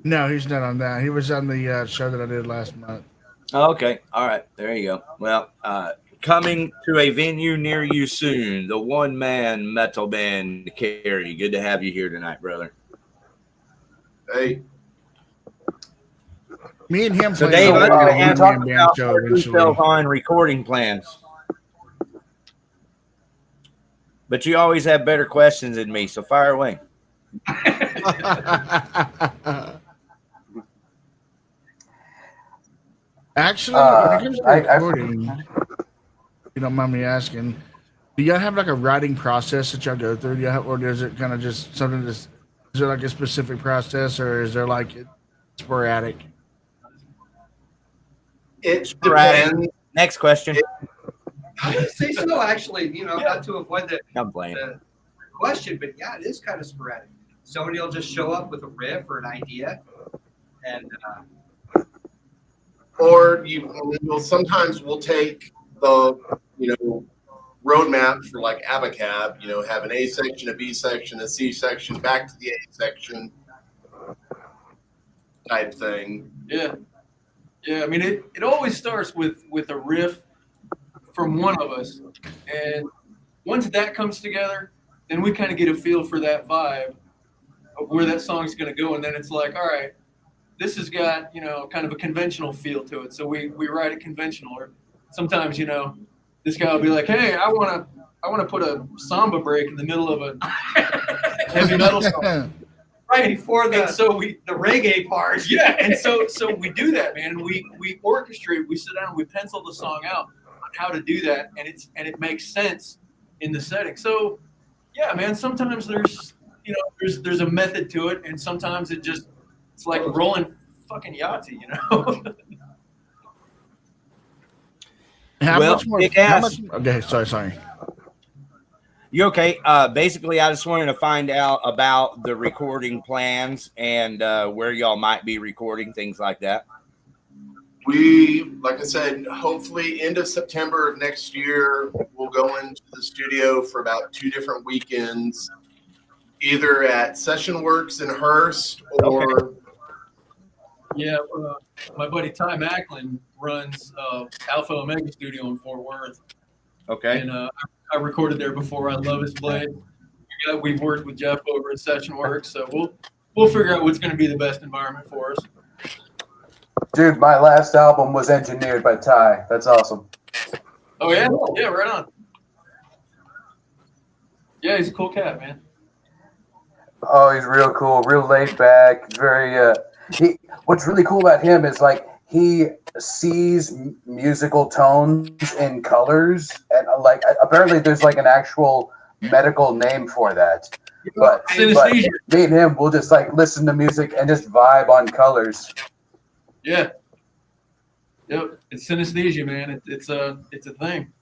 No, he's not on that. He was on the show that I did last month. Okay. All right. There you go. Well, coming to a venue near you soon, the one-man metal band, Carrie. Good to have you here tonight, brother. Hey. Me and him. So, Dave, I'm going to ask you about show details on recording plans. But you always have better questions than me, so fire away. Actually, when it comes to recording, if you don't mind me asking, do y'all have like a writing process that y'all go through? Do y'all have, or is it kind of just something that's, is there like a specific process, or is there like sporadic? It Sporadic. depends. Next question. I would say so, actually, not to avoid the question, but yeah, it is kind of sporadic. Somebody will just show up with a riff or an idea, and or sometimes we'll take the roadmap for like Abacab, have an A section, a B section, a C section, back to the A section type thing. Yeah. I mean, it always starts with a riff from one of us, and once that comes together, then we kind of get a feel for that vibe of where that song's going to go, and then it's like, all right, this has got kind of a conventional feel to it, so we write it conventional. Or sometimes this guy will be like, hey, I want to put a samba break in the middle of a heavy metal song. Right before the reggae part. Yeah, and so we do that, man. We orchestrate, we sit down, and we pencil the song out on how to do that, and it makes sense in the setting. So yeah, man, sometimes there's a method to it, and sometimes it's like rolling fucking Yahtzee, Okay, sorry. You okay? Basically, I just wanted to find out about the recording plans and where y'all might be recording, things like that. We, like I said, hopefully end of September of next year, we'll go into the studio for about 2 different weekends, either at Session Works in Hearst or... Yeah, my buddy Ty Macklin runs Alpha Omega Studio in Fort Worth. Okay. And I recorded there before. I love his play. We've worked with Jeff over at Session Works, so we'll figure out what's going to be the best environment for us. Dude, my last album was engineered by Ty. That's awesome. Oh yeah, yeah, right on. Yeah, he's a cool cat, man. Oh, he's real cool, real laid back, very What's really cool about him is like he sees musical tones in colors, and like apparently there's like an actual medical name for that. But Synesthesia. me and him will just like listen to music and just vibe on colors. Yeah. Yep. It's synesthesia, man. It's a thing.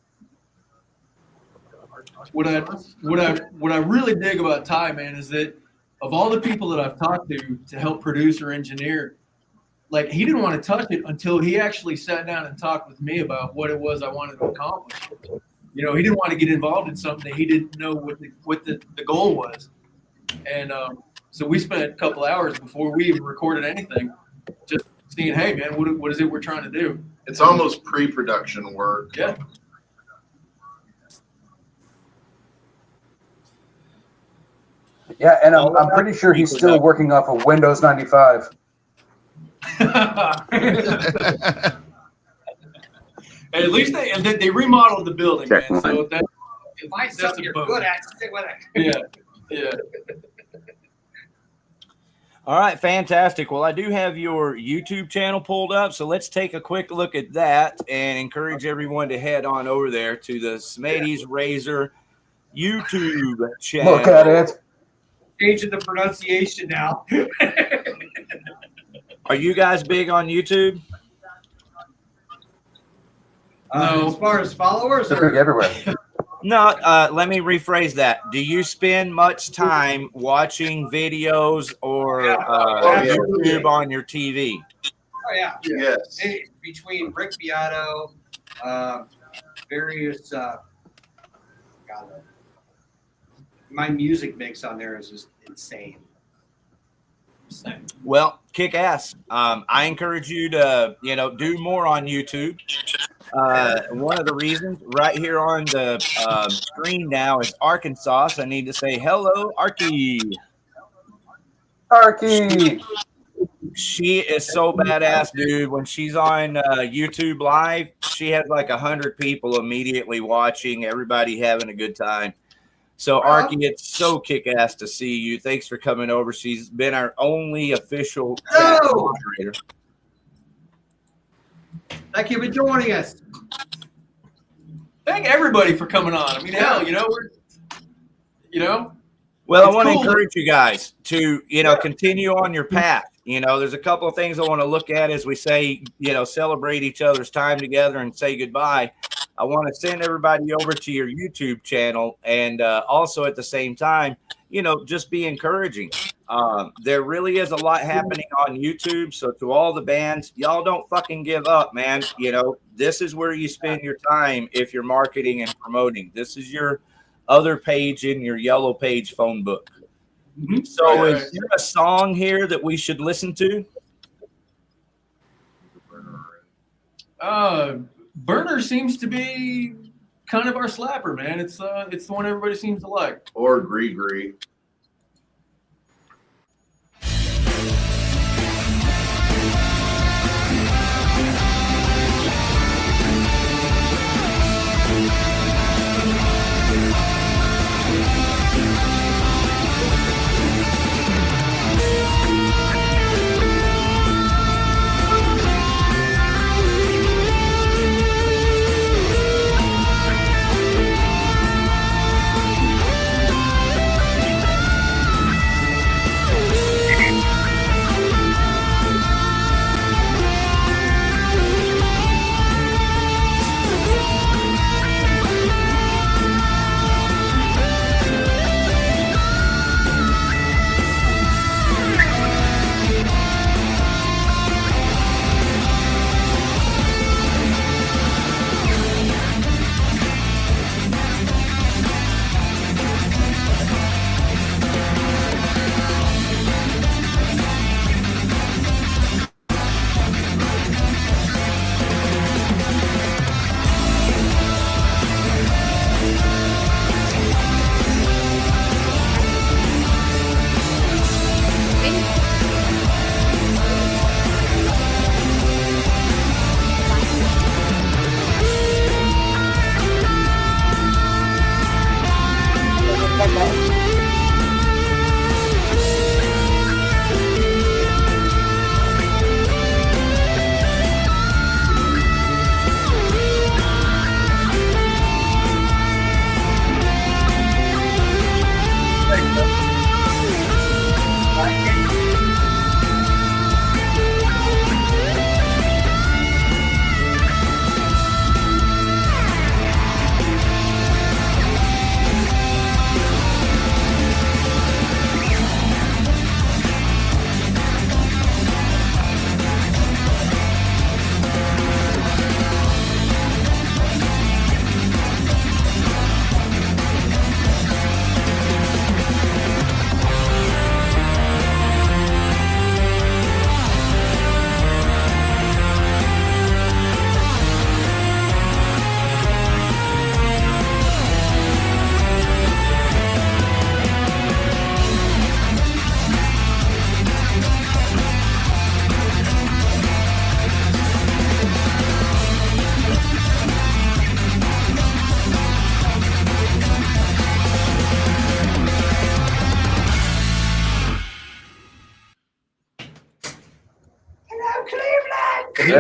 What I really dig about Ty, man, is that of all the people that I've talked to help produce or engineer, like he didn't want to touch it until he actually sat down and talked with me about what it was I wanted to accomplish. You know, he didn't want to get involved in something that he didn't know what the goal was. And so we spent a couple hours before we even recorded anything, just seeing, hey, man, what is it we're trying to do? It's almost pre-production work. Yeah. Yeah, and I'm pretty sure he's still working off of Windows 95. At least they remodeled the building, man. So If I something you're good at, stick with it. Yeah. All right, fantastic. Well, I do have your YouTube channel pulled up, so let's take a quick look at that and encourage everyone to head on over there to the Samedi's Razor YouTube channel. Look at it. Changing the pronunciation now. Are you guys big on YouTube? As far as followers, They're everywhere. No, let me rephrase that. Do you spend much time watching videos or YouTube on your TV? Oh yeah. Yes. Hey, between Rick Beato, various my music mix on there is just insane. Well, kick ass. I encourage you to, do more on YouTube. One of the reasons right here on the screen now is Arkansas. So I need to say hello, Arky. Arky. She is so badass, dude. When she's on YouTube Live, she has like 100 people immediately watching, everybody having a good time. So, Arky, it's so kick-ass to see you. Thanks for coming over. She's been our only official chat moderator. Thank you for joining us. Thank everybody for coming on. I mean, hell, Well, I want to encourage you guys to, continue on your path. There's a couple of things I want to look at as we say, celebrate each other's time together and say goodbye. I want to send everybody over to your YouTube channel and also at the same time, just be encouraging. There really is a lot happening on YouTube. So to all the bands, y'all don't fucking give up, man. This is where you spend your time if you're marketing and promoting. This is your other page in your yellow page phone book. Mm-hmm. So is there a song here that we should listen to? Burner seems to be kind of our slapper, man. It's the one everybody seems to like. Or Gree.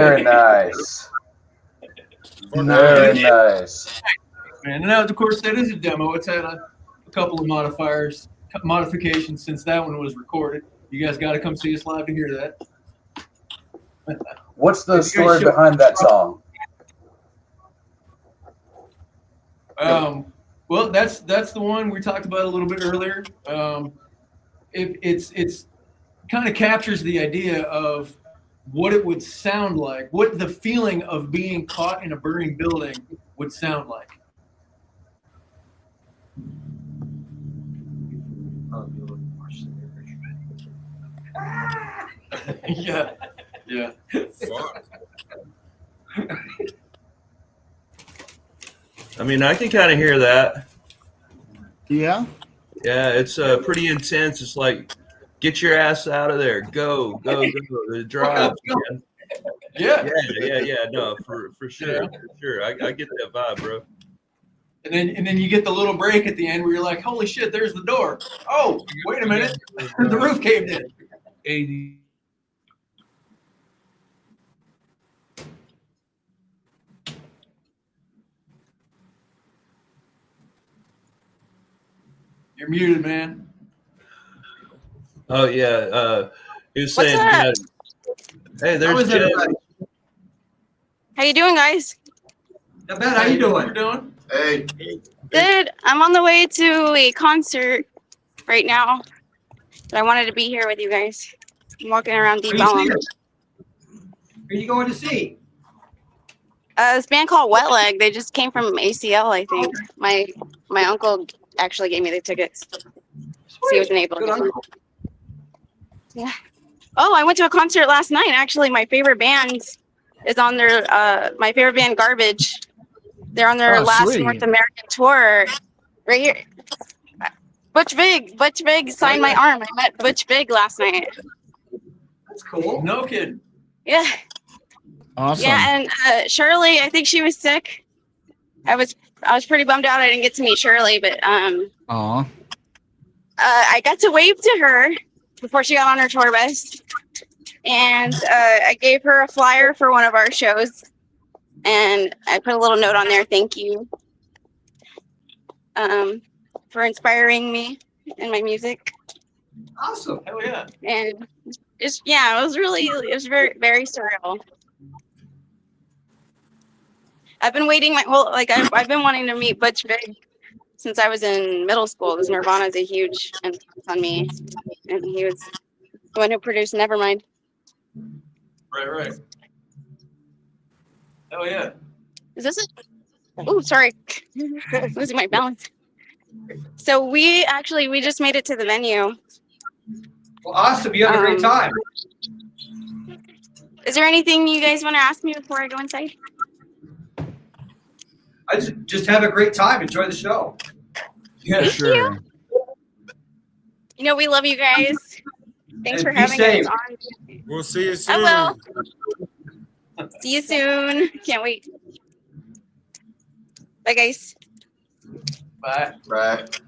Very nice. Very nice. And now, of course, that is a demo. It's had a couple of modifications since that one was recorded. You guys got to come see us live to hear that. What's the story behind that song? Well, that's the one we talked about a little bit earlier. It's kind of captures the idea of what it would sound like, what the feeling of being caught in a burning building would sound like. Yeah. Fuck. I mean, I can kind of hear that. Yeah. Yeah, it's pretty intense. It's like, get your ass out of there. Go. The drive. Man. Yeah. No, for sure. For sure. I get that vibe, bro. And then you get the little break at the end where you're like, holy shit, there's the door. Oh, wait a minute. The roof caved in. 80. You're muted, man. Oh yeah. He was saying, hey, How there's is Jed. everybody? How you doing, guys? Not bad. How you doing? You're doing? Hey, Good. I'm on the way to a concert right now, but I wanted to be here with you guys. I'm walking around Deep Who Ellum. are you going to see? This band called Wet Leg. They just came from ACL, I think. My uncle actually gave me the tickets. So he wasn't able to go. Yeah. Oh, I went to a concert last night. Actually, my favorite band is on their my favorite band, Garbage. They're on their last sweet. North American tour. Right here. Butch Vig signed my arm. I met Butch Vig last night. That's cool. No kidding. Yeah. Awesome. Yeah, and Shirley, I think she was sick. I was pretty bummed out I didn't get to meet Shirley, but Aw. I got to wave to her before she got on her tour bus, and I gave her a flyer for one of our shows, and I put a little note on there, thank you, for inspiring me in my music. Awesome. Hell yeah. And it was very, very surreal. I've been waiting I've been wanting to meet Butch Vig since I was in middle school, because Nirvana is a huge influence on me, and he was the one who produced Nevermind. Right. Hell yeah. Is this it? Oh, sorry. Losing my balance. So we just made it to the venue. Well, awesome. You had a great time. Is there anything you guys want to ask me before I go inside? I just have a great time. Enjoy the show. Yeah, Thank Sure. you. You know, we love you guys. Thanks And for be having safe. us on. We'll see you soon. I will. See you soon. Can't wait. Bye, guys. Bye. right.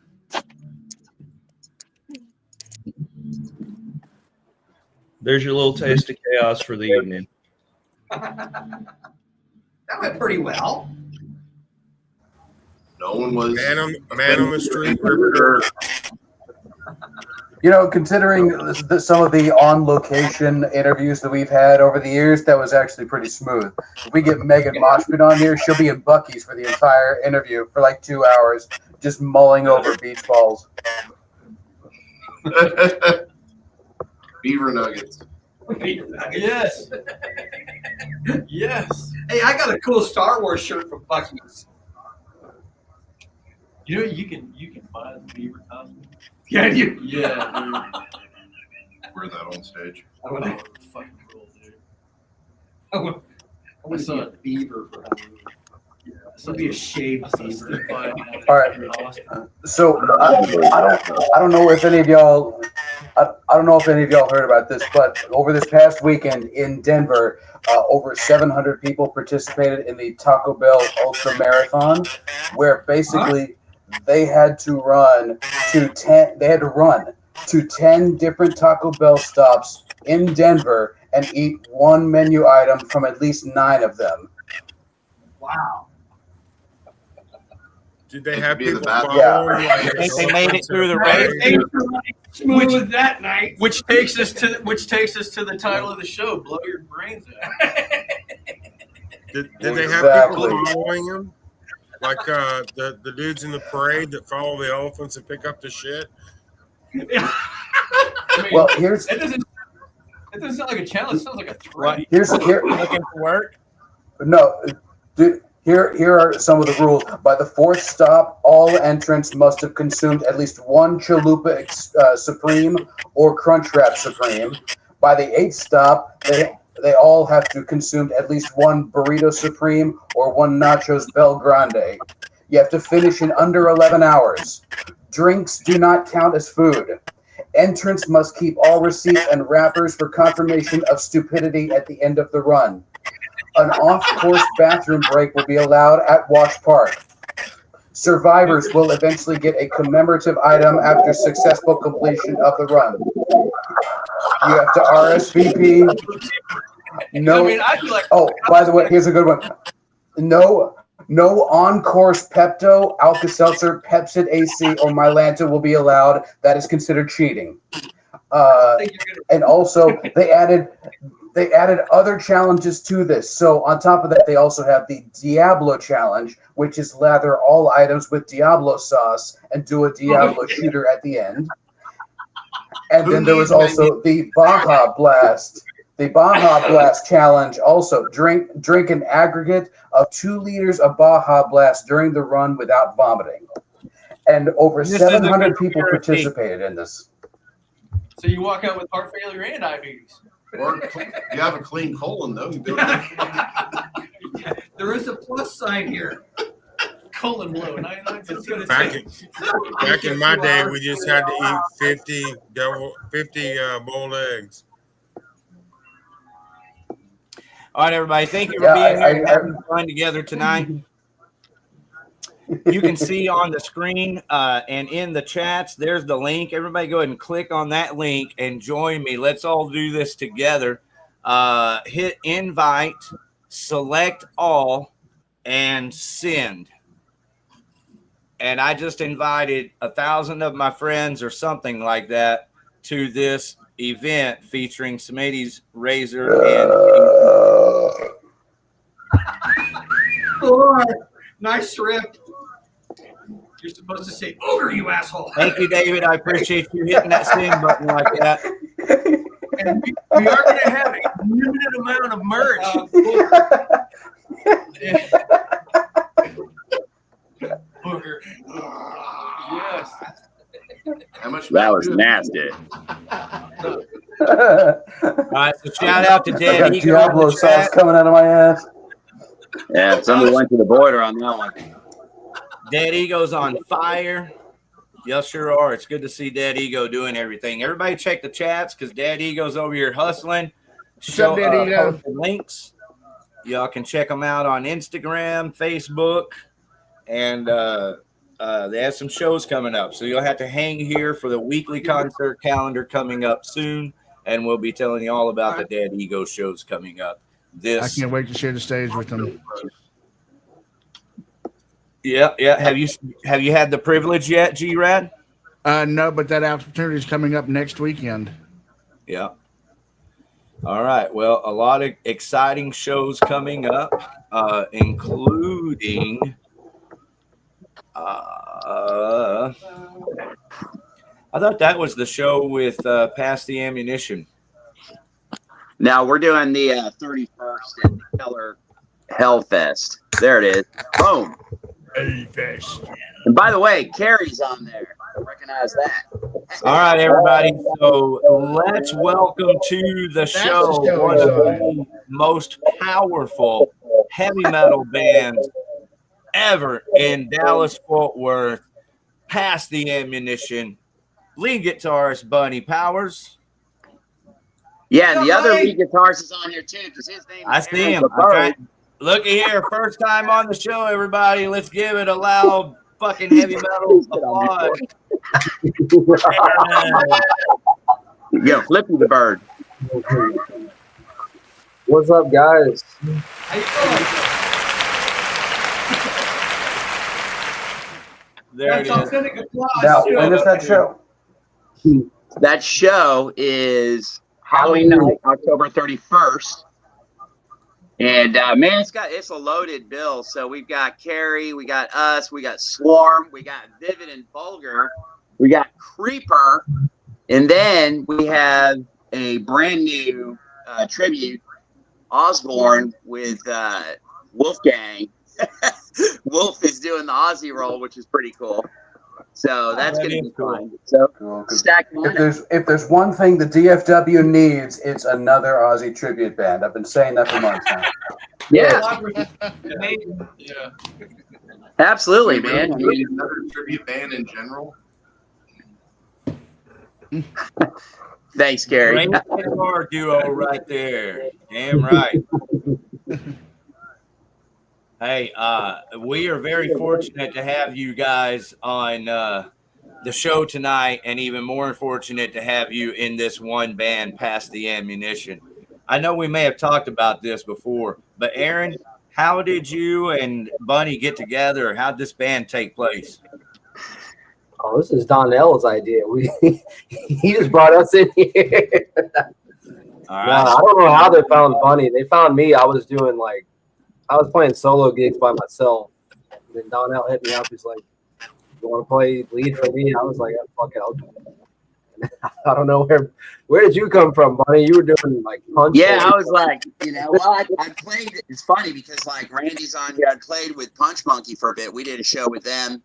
There's your little taste of chaos for the evening. That went pretty well. No one was. Man on the street. River. You know, considering some of the on-location interviews that we've had over the years, that was actually pretty smooth. If we get Megan Moshpit on here, she'll be in Buc-ee's for the entire interview for like 2 hours, just mulling over beach balls. Beaver Nuggets. Yes. Yes. Hey, I got a cool Star Wars shirt from Buc-ee's. You know you can buy the beaver costume. Yeah, you. Yeah, dude. Wear that on stage. I want to. Fucking cool, dude. I want to see a beaver for Halloween. Yeah, It would be a shaved beaver. All right. So I don't know if any of y'all, I don't know if any of y'all heard about this, but over this past weekend in Denver, over 700 people participated in the Taco Bell Ultra Marathon, where basically they had to run to 10 different Taco Bell stops in Denver and eat one menu item from at least 9 of them. Wow. Did they have Be in the people bathroom. follow them? I Like think they the made it through the parade? race. Smooth that night. Which takes us to the title of the show, Blow Your Brains Out. Did they have Exactly. people following them? Like the dudes in the parade that follow the elephants and pick up the shit? I mean, Well, here's it doesn't sound like a challenge. It sounds like a threat. here Looking for work. no, dude, here are some of the rules. By the 4th stop, all entrants must have consumed at least one Chalupa Supreme or Crunchwrap Supreme. By the 8th stop, they all have to consume at least one Burrito Supreme or one Nachos Bel Grande. You have to finish in under 11 hours. Drinks do not count as food. Entrants must keep all receipts and wrappers for confirmation of stupidity at the end of the run. An off-course bathroom break will be allowed at Wash Park. Survivors will eventually get a commemorative item after successful completion of the run. You have to RSVP. No. I mean, I feel like. Oh, by the way, here's a good one. No on-course Pepto, Alka-Seltzer, Pepsid AC, or Mylanta will be allowed. That is considered cheating. And also, they added other challenges to this. So on top of that, they also have the Diablo challenge, which is lather all items with Diablo sauce and do a Diablo shooter at the end. And then there was also the Baja Blast. The Baja Blast challenge also drink an aggregate of 2 liters of Baja Blast during the run without vomiting. And over 700 people participated in this. So you walk out with heart failure and diabetes. Or you have a clean colon, though. You do it. There is a plus sign here. Colon low. 99%. Back in my day, we just had to eat 50 boiled eggs. All right, everybody. Thank you for being here and having fun together tonight. You can see on the screen and in the chats, there's the link. Everybody go ahead and click on that link and join me. Let's all do this together. Hit invite, select all, and send. And I just invited 1,000 of my friends or something like that to this event featuring Samedi's razor and Boy, nice script. You're supposed to say ogre, you asshole. Thank you, David. I appreciate you hitting that send button like that. And we are going to have a limited amount of merch. Booger. Yes. How much That was nasty. All right, so shout out to I Dad got Ego Diablo in the sauce chat. coming out of my ass. Yeah, somebody went to the border on that one. Dad Ego's on fire. Yes, sure are. It's good to see Dad Ego doing everything. Everybody check the chats because Dad Ego's over here hustling. up, Dad Ego? Posting links. Y'all can check them out on Instagram, Facebook, and they have some shows coming up. So you'll have to hang here for the weekly concert calendar coming up soon, and we'll be telling you all about the Dad Ego shows coming up. I can't wait to share the stage with them. Yeah. Have you had the privilege yet, G-Rad? No, but that opportunity is coming up next weekend. Yeah. All right. Well, a lot of exciting shows coming up, including I thought that was the show with Pass the Ammunition. Now we're doing the 31st at the Keller Hellfest. There it is. Boom. Hellfest. And by the way, Carrie's on there. Recognize that. All right, everybody. So let's welcome to the show one of the most powerful heavy metal bands ever in Dallas-Fort Worth. Pass the Ammunition. Lead guitarist Bunny Powers. Yeah, and the other lead guitarist is on here too, because his name is I see him. Looky here, first time on the show, everybody. Let's give it a loud fucking heavy metal applause. Yo, Flippy the Bird. What's up, guys? How you doing? There it That's is. authentic applause. Now, when is that show? That show is Halloween night, October 31st. And man, it's a loaded bill. So we've got Carrie, we got us, we got Swarm, we got Vivid and Vulgar, we got Creeper, and then we have a brand new tribute, Osborne with Wolfgang. Wolf is doing the Aussie role, which is pretty cool. So that's going to be fun. So stack If there's one thing the DFW needs, it's another Aussie tribute band. I've been saying that for months now. Yeah. Yeah. Absolutely, We man. really need another tribute band in general. Thanks, Gary. Great guitar duo right there. Damn right. Hey, we are very fortunate to have you guys on the show tonight, and even more fortunate to have you in this one band, Pass the Ammunition. I know we may have talked about this before, but Aaron, how did you and Bunny get together? How did this band take place? Oh, this is Donnell's idea. He just brought us in here. All Nah, I don't know how they found Bunny. They found me. I was playing solo gigs by myself. And then Donnell hit me up. He's like, "You want to play lead for me?" I was like, "Fuck it, I'll do it." I don't know where did you come from, Bunny? You were doing like punch. Yeah, I was like, I played. It's funny because like Randy's on here. I played with Punch Monkey for a bit. We did a show with them,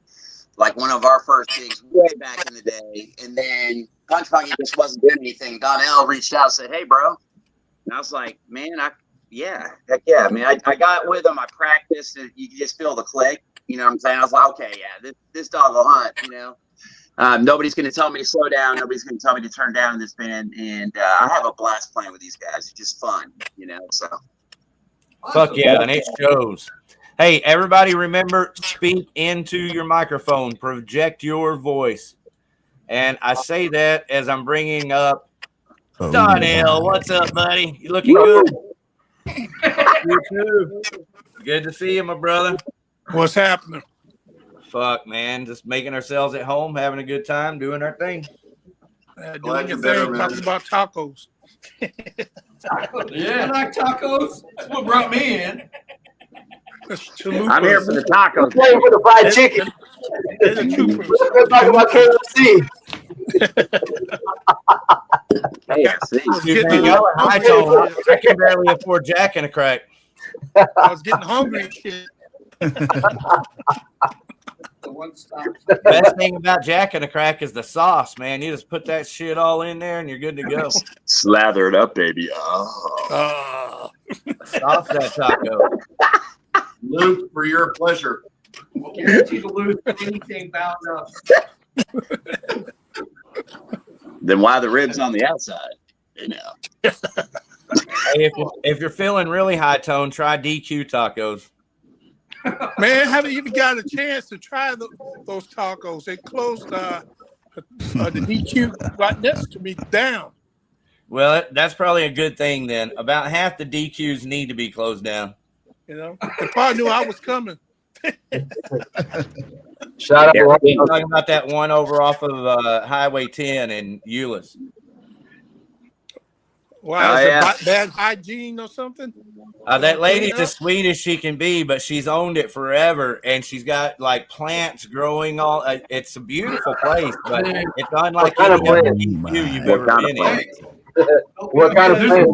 like one of our first gigs way back in the day. And then Punch Monkey just wasn't doing anything. Donnell reached out and said, "Hey, bro." And I was like, man, heck yeah, man. I got with him. I practiced. And you could just feel the click. You know what I'm saying? I was like, okay, yeah, this dog will hunt, Nobody's going to tell me to slow down. Nobody's going to tell me to turn down in this band. And I have a blast playing with these guys. It's just fun, so. Fuck yeah, and it shows. Hey, everybody remember, speak into your microphone. Project your voice. And I say that as I'm bringing up Donnell. What's up, buddy? You looking good? You too. Good to see you, my brother. What's happening? Fuck, man. Just making ourselves at home, having a good time, doing our thing. Doing your thing, talking about tacos. Yeah, I like tacos. That's what brought me in. I'm here for the tacos. I'm playing for the fried chicken. Let's talk about KFC. I can barely afford Jack and a crack. I was getting hungry. The best thing about Jack and a crack is the sauce, man. You just put that shit all in there and you're good to go. Slather it up, baby. Oh. Sauce that taco. Luke, for your pleasure. Guarantee to lose anything bound up. Then why the ribs on the outside? Hey, if you're feeling really high tone, try DQ tacos. Man, haven't even got a chance to try those tacos. They closed the DQ right next to me down. Well, that's probably a good thing then. About half the DQs need to be closed down. They probably knew I was coming. Shout out to talking about that one over off of Highway 10 in Euless. Why, is it bad hygiene or something? That lady's as sweet as she can be, but she's owned it forever, and she's got like plants growing all. It's a beautiful place, but it's unlike any other you've ever been in. What kind of plant?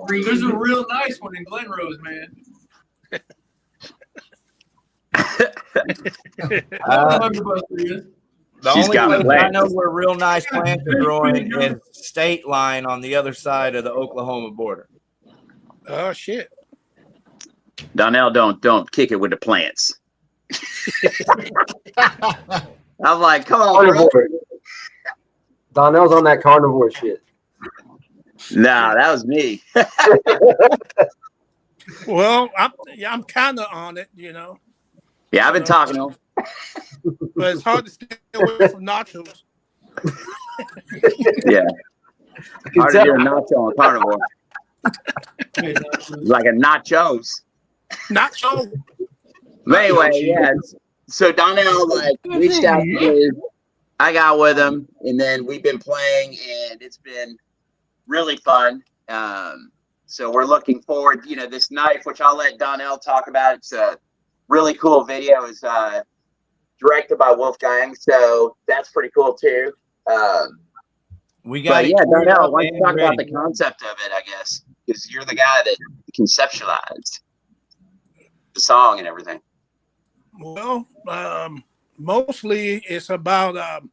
There's a real nice one in Glen Rose, man. The only place I know where real nice plants are growing is State Line on the other side of the Oklahoma border. Oh shit! Donnell, don't kick it with the plants. I'm like, come on, bro. Donnell's on that carnivore shit. Nah, that was me. Well, I'm kind of on it, Yeah, I've been talking to him. But it's hard to stay away from nachos. Yeah. Hard to do a nacho on carnivore. Like a nachos. Nacho. But anyway, yeah. So Donnell like reached out to me. I got with him, and then we've been playing, and it's been really fun. So we're looking forward. You know, this knife, which I'll let Donnell talk about. It's a really cool video. Is directed by Wolfgang, so that's pretty cool too. We got. But yeah, Donnell, why don't you talk about the concept of it? I guess because you're the guy that conceptualized the song and everything. Well, mostly it's about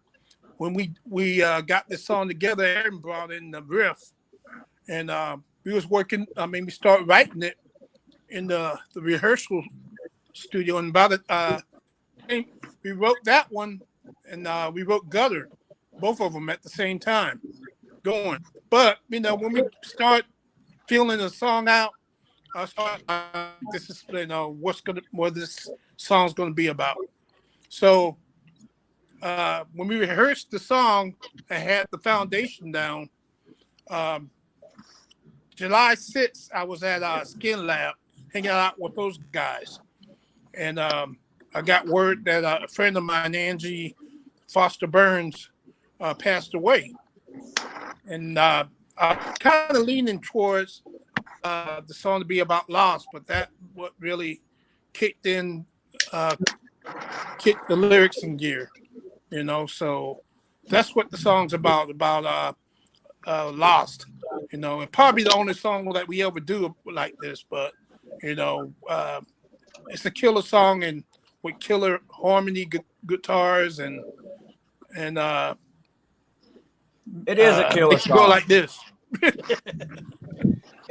when we got this song together. Aaron brought in the riff, and we was working. I mean, we started writing it in the rehearsal studio, and about it, we wrote that one, and we wrote Gutter, both of them at the same time, going. But you know, when we start feeling the song out, I start this is what this song's gonna be about. So when we rehearsed the song, I had the foundation down. July 6th, I was at Skin Lab hanging out with those guys, and I got word that a friend of mine, Angie Foster Burns, passed away, and I'm kind of leaning towards the song to be about loss, but that what really kicked the lyrics in gear, you know. So that's what the song's about lost, you know, and probably the only song that we ever do like this. But you know, it's a killer song and with killer harmony guitars and it is a killer song. Go like this.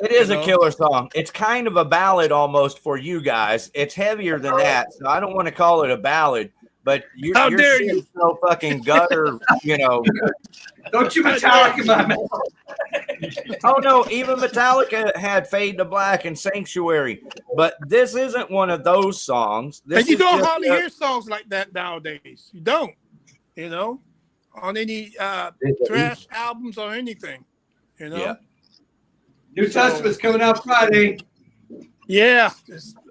It is a killer song. It's kind of a ballad almost for you guys. It's heavier than that, so I don't want to call it a ballad. But you're so fucking gutter, you know. Don't you Metallica my mouth. Oh no, even Metallica had Fade to Black and Sanctuary, but this isn't one of those songs. And you don't hardly hear songs like that nowadays. You don't, you know, on any thrash albums or anything, you know. Yeah. New Testament's coming out Friday. Yeah.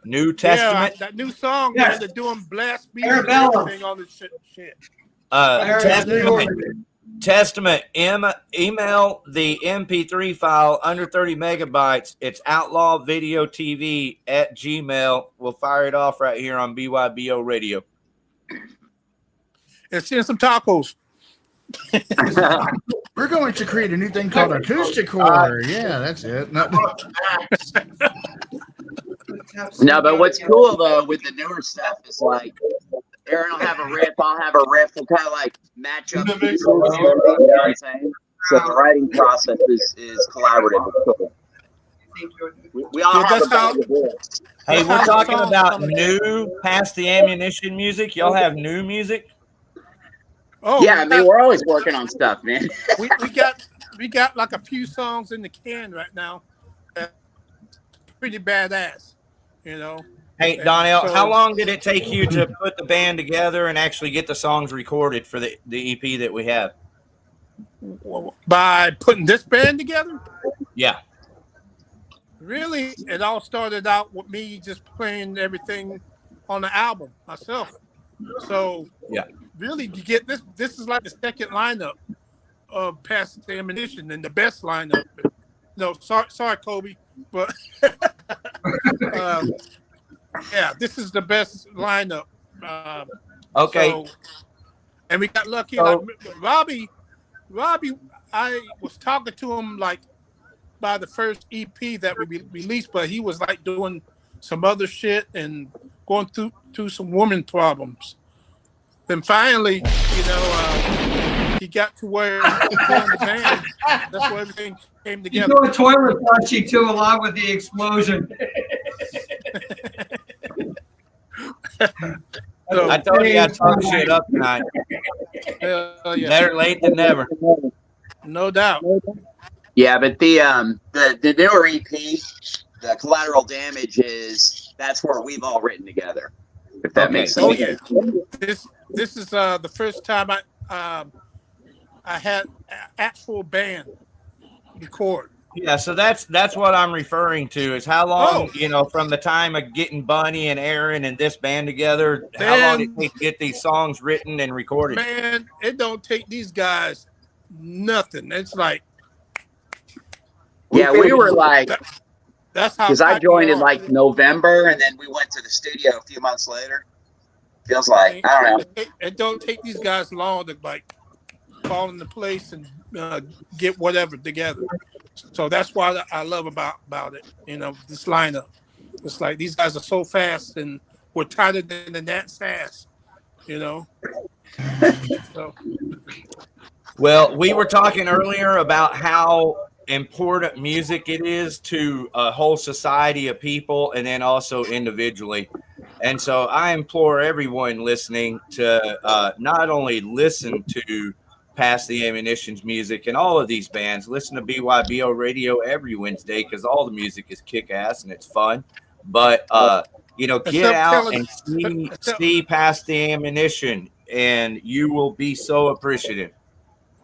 New Testament. Yeah, that new song, yes. Man, they're doing blast beats and everything on this shit. Testament. Email the MP3 file under 30 megabytes. It's OutlawVideoTV at Gmail. We'll fire it off right here on BYBO Radio. And send some tacos. We're going to create a new thing called acoustic core. Yeah, that's it. No, but what's cool though with the newer stuff is like Aaron will have a riff, I'll have a riff, we'll kind of like match up pieces, you know what I'm saying? So the writing process is collaborative. Cool. We all have Hey, we're talking about new past the ammunition music. Y'all have new music? Oh yeah, I mean we're always working on stuff, man. we got like a few songs in the can right now. Pretty badass, you know. Hey Donnell, how long did it take you to put the band together and actually get the songs recorded for the EP that we have? By putting this band together? Yeah. Really, it all started out with me just playing everything on the album myself. So yeah, really, you get this. This is like the second lineup of Past the Ammunition and the best lineup. No, sorry, Kobe, but yeah, this is the best lineup. Okay. So, and we got lucky. Like Robbie, I was talking to him like by the first EP that we released, but he was like doing some other shit and going through some woman problems. Then finally, you know, he got to where he was doing the band. That's where everything came together. He's doing toilet flushing too, along with the explosion. So, I told you I'd talk shit up tonight. Yeah. Better late than never. No doubt. Yeah, but the newer EP, the Collateral Damage that's where we've all written together. If that makes sense. Oh yeah. This is the first time I had an actual band record. Yeah, so that's what I'm referring to is how long, from the time of getting Bunny and Aaron and this band together, how long it takes to get these songs written and recorded. Man, it don't take these guys nothing. It's like Yeah, we were like, that's how because I tight we joined in are. like November, and then we went to the studio a few months later. Feels like I don't know. It don't take these guys long to like fall into place and get whatever together. So that's why I love about it. This lineup. It's like these guys are so fast, and we're tighter than the Nats ass. So. Well, we were talking earlier about how important music it is to a whole society of people and then also individually. And so I implore everyone listening to not only listen to Pass the Ammunition's music and all of these bands, listen to BYBO Radio every Wednesday because all the music is kick-ass and it's fun. But, get out and see Pass the Ammunition, and you will be so appreciative.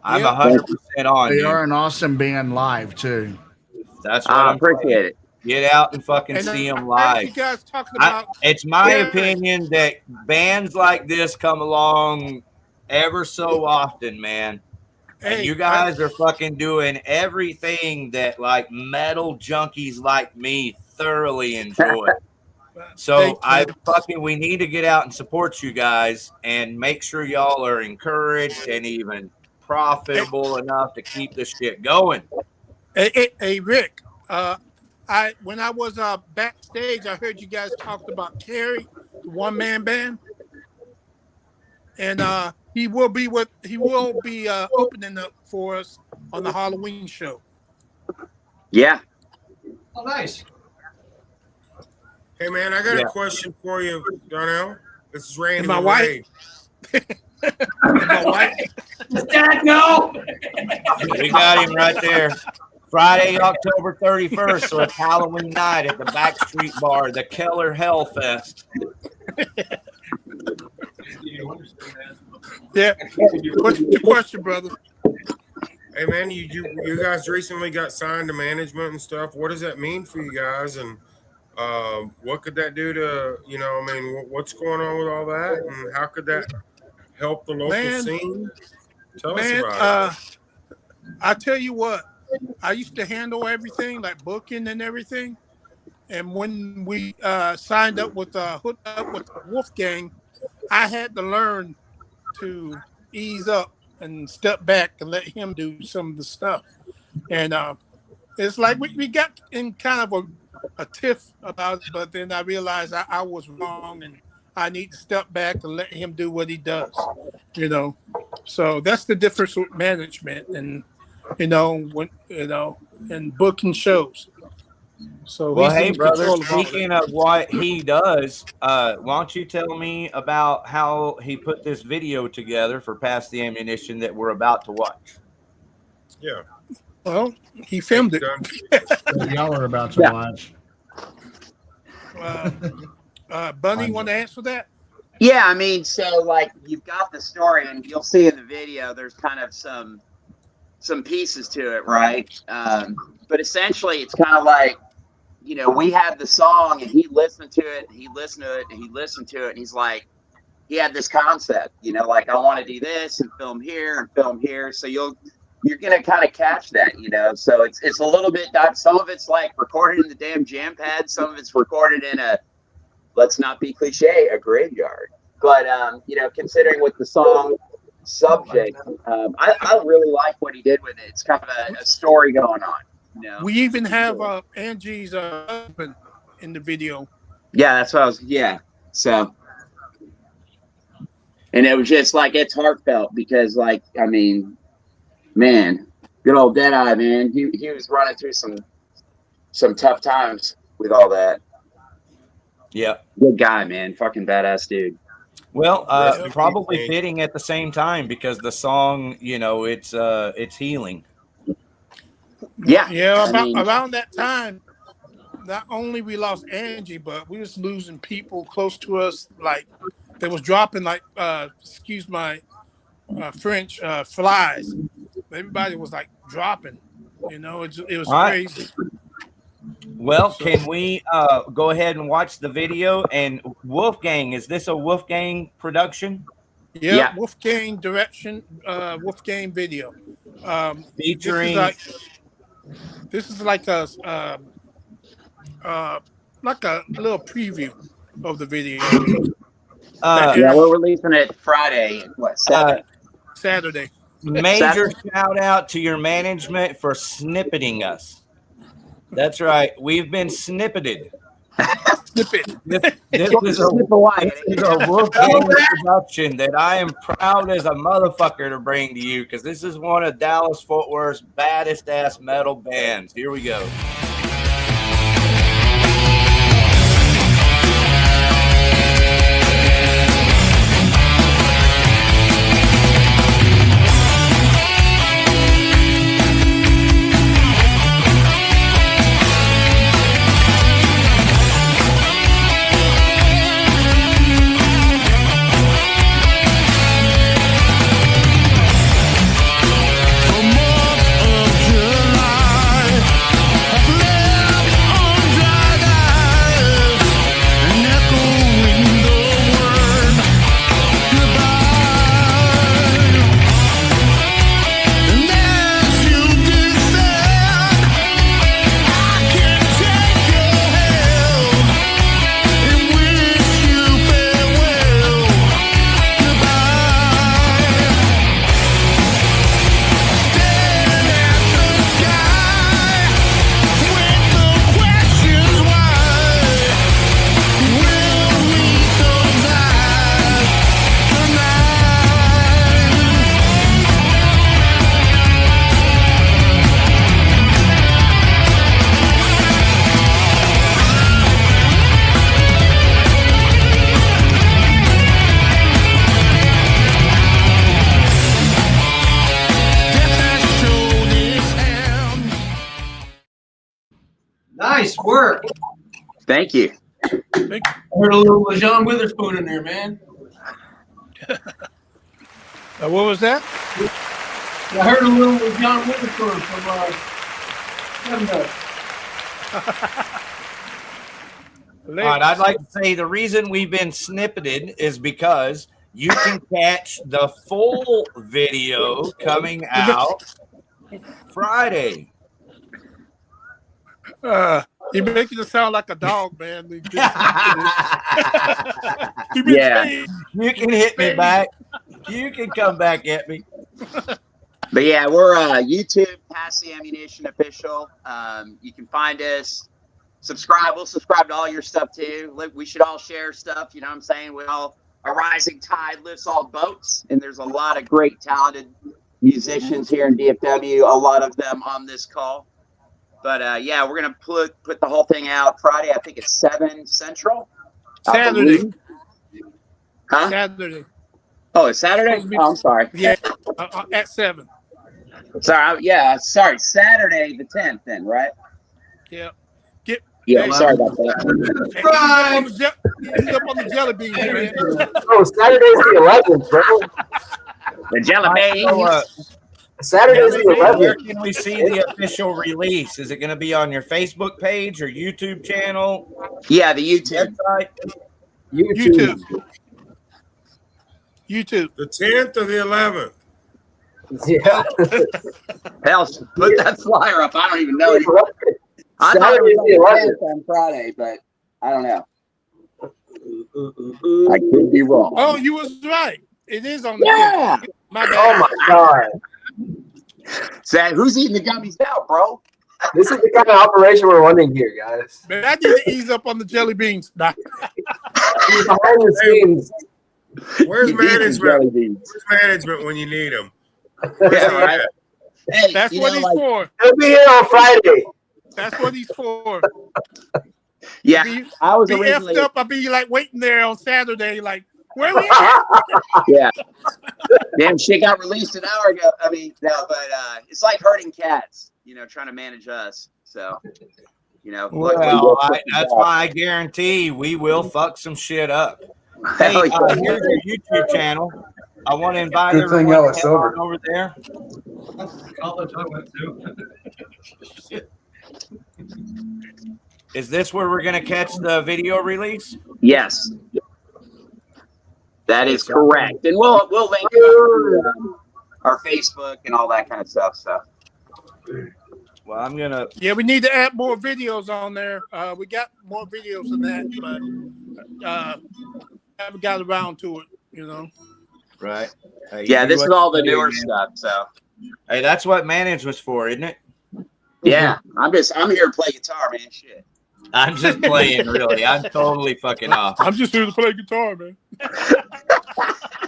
I'm 100% on They you. are an awesome band live too. That's what I appreciate it. Get out and fucking see them live. You guys talking about? It's my opinion that bands like this come along ever so often, man. And you guys are fucking doing everything that like metal junkies like me thoroughly enjoy. So we need to get out and support you guys and make sure y'all are encouraged and even profitable enough to keep this shit going. Hey Rick, when I was backstage, I heard you guys talked about Kerry, the one-man band, and he will be opening up for us on the Halloween show. Yeah. Oh, nice. Hey man, I got a question for you, Donnell. This is Randy. My wife. My wife. Dad, no. We got him right there. Friday, October 31st, so it's Halloween night at the Backstreet Bar, the Keller Hellfest. Yeah. What's your question, brother? Hey man, you guys recently got signed to management and stuff. What does that mean for you guys? And what could that do to, what's going on with all that? And how could that help the local scene? Tell us about it. I tell you what, I used to handle everything like booking and everything. And when we signed up with hooked up with Wolfgang, I had to learn to ease up and step back and let him do some of the stuff. And it's like we got in kind of a tiff about it, but then I realized I was wrong and I need to step back and let him do what he does. So that's the difference with management and and booking shows. So well, he's hey, in brother, control of all speaking of what he does, why don't you tell me about how he put this video together for Pass the Ammunition that we're about to watch? Yeah. Well, he filmed it. Y'all are about to watch. Bunny, want to answer that? Yeah, I mean, so like you've got the story, and you'll see in the video. There's kind of some pieces to it, right? But essentially, it's kind of like, we had the song, and he listened to it, and he listened to it, and he listened to it, and he's like, he had this concept, like I want to do this and film here and film here. So you're gonna kind of catch that, So it's a little bit. Some of it's like recorded in the damn jam pad. Some of it's recorded in a, let's not be cliche, a graveyard. But considering with the song subject, I really like what he did with it. It's kind of a story going on. We even have Angie's husband in the video. Yeah, that's what I was. Yeah, so. And it was just like, it's heartfelt because, like, I mean, man, good old Deadeye, man. He was running through some tough times with all that. Yeah. Good guy, man. Fucking badass dude. Well, probably fitting at the same time because the song, it's healing. Yeah. Yeah, around that time, not only we lost Angie, but we was losing people close to us, like they was dropping like excuse my French, flies. Everybody was like dropping. You know, it was All right. crazy. Well, can we go ahead and watch the video? And Wolfgang, is this a Wolfgang production? Yeah, Wolfgang direction, Wolfgang video. Featuring This is like a little preview of the video. Yeah, we're releasing it Friday. What, Saturday. Major shout out to your management for snippeting us. That's right. We've been snippeted. This is a Wolfgang production that I am proud as a motherfucker to bring to you, because this is one of Dallas Fort Worth's baddest ass metal bands. Here we go. Nice work. Thank you. I heard a little John Witherspoon in there, man. What was that? I heard a little John Witherspoon from Samedi. All right, I'd like to say the reason we've been snippeted is because you can catch the full video coming out Friday. You're making it sound like a dog, man. Yeah. You can hit me back. You can come back at me. But yeah, we're YouTube, Pass the Ammunition Official. You can find us. Subscribe. We'll subscribe to all your stuff too. We should all share stuff. You know what I'm saying? A rising tide lifts all boats, and there's a lot of great, talented musicians here in DFW. A lot of them on this call. But yeah, we're gonna put the whole thing out Friday. I think it's 7 Central. Saturday. Huh? Saturday. Oh, it's Saturday. Oh, I'm sorry. Yeah, at 7. Sorry. Sorry. Saturday the 10th. Then, right? Yeah. Yeah. Sorry about that. He's up on the jelly beans, man. Oh, Saturday's the 11th, bro. The jelly beans. Saturday's the 11th. Where can we see the official release? Is it going to be on your Facebook page or YouTube channel? Yeah, the YouTube. Website? YouTube. The 10th or the 11th? Yeah. Hell, put that flyer up. I don't even know anymore. I thought it was on Friday, but I don't know. I could be wrong. Oh, you was right. It is on the Yeah. My bad. Oh my God. Say, who's eating the gummies now, bro? This is the kind of operation we're running here, guys. Man, I need to ease up on the jelly beans. Nah. Behind the scenes. Where's management? Where's management when you need them? Yeah, right. Hey, that's what he's for. He'll be here on Friday. That's what he's for. Yeah, I was be originally effed up. I'll be like waiting there on Saturday, like, where we at? Yeah. Damn shit got released an hour ago. I mean, no, but it's like herding cats, trying to manage us. So, Well, that's why I guarantee we will fuck some shit up. Hey, here's your YouTube channel. I want to invite Good thing everyone y'all are sober. over there. College I went to. Is this where we're gonna catch the video release? Yes, that is correct. And we'll link it on our Facebook and all that kind of stuff. So. Well, I'm gonna. Yeah, we need to add more videos on there. We got more videos than that, but haven't got around to it. You know. Right. Yeah, this is all the newer stuff. So. Hey, that's what Manage was for, isn't it? Yeah, I'm here to play guitar, man. Shit. I'm just playing, really. I'm totally fucking off. I'm just here to play guitar, man.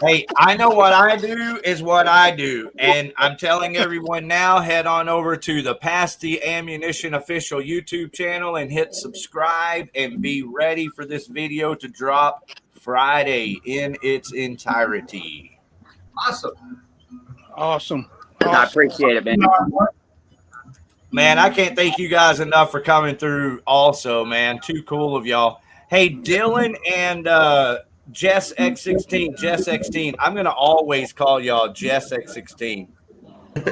Hey, I know what I do is what I do. And I'm telling everyone now, head on over to the Pass the Ammunition official YouTube channel and hit subscribe and be ready for this video to drop Friday in its entirety. Awesome. I appreciate it, man. Man, I can't thank you guys enough for coming through also, man. Too cool of y'all. Hey, Dylan and Jess X16, Jess X16. I'm going to always call y'all Jess X16. Hey,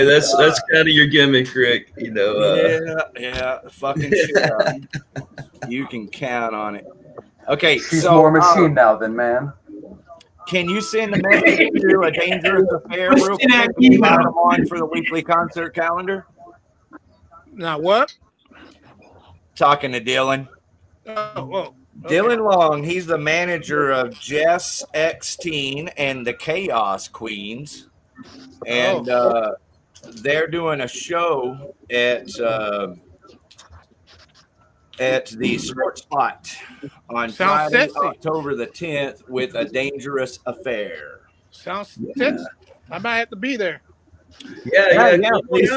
that's kind of your gimmick, Rick. You know. Yeah, fucking shit. You can count on it. Okay, She's so more machine now than man. can you send a message to A Dangerous Affair real quick and you got them on for the weekly concert calendar? Now what? Talking to Dylan. Okay. Dylan Long, he's the manager of Jess X-Teen and the Chaos Queens. And they're doing a show at the Sports Spot on Friday, October the 10th with A Dangerous Affair. Sounds sexy. I might have to be there. Yeah. Please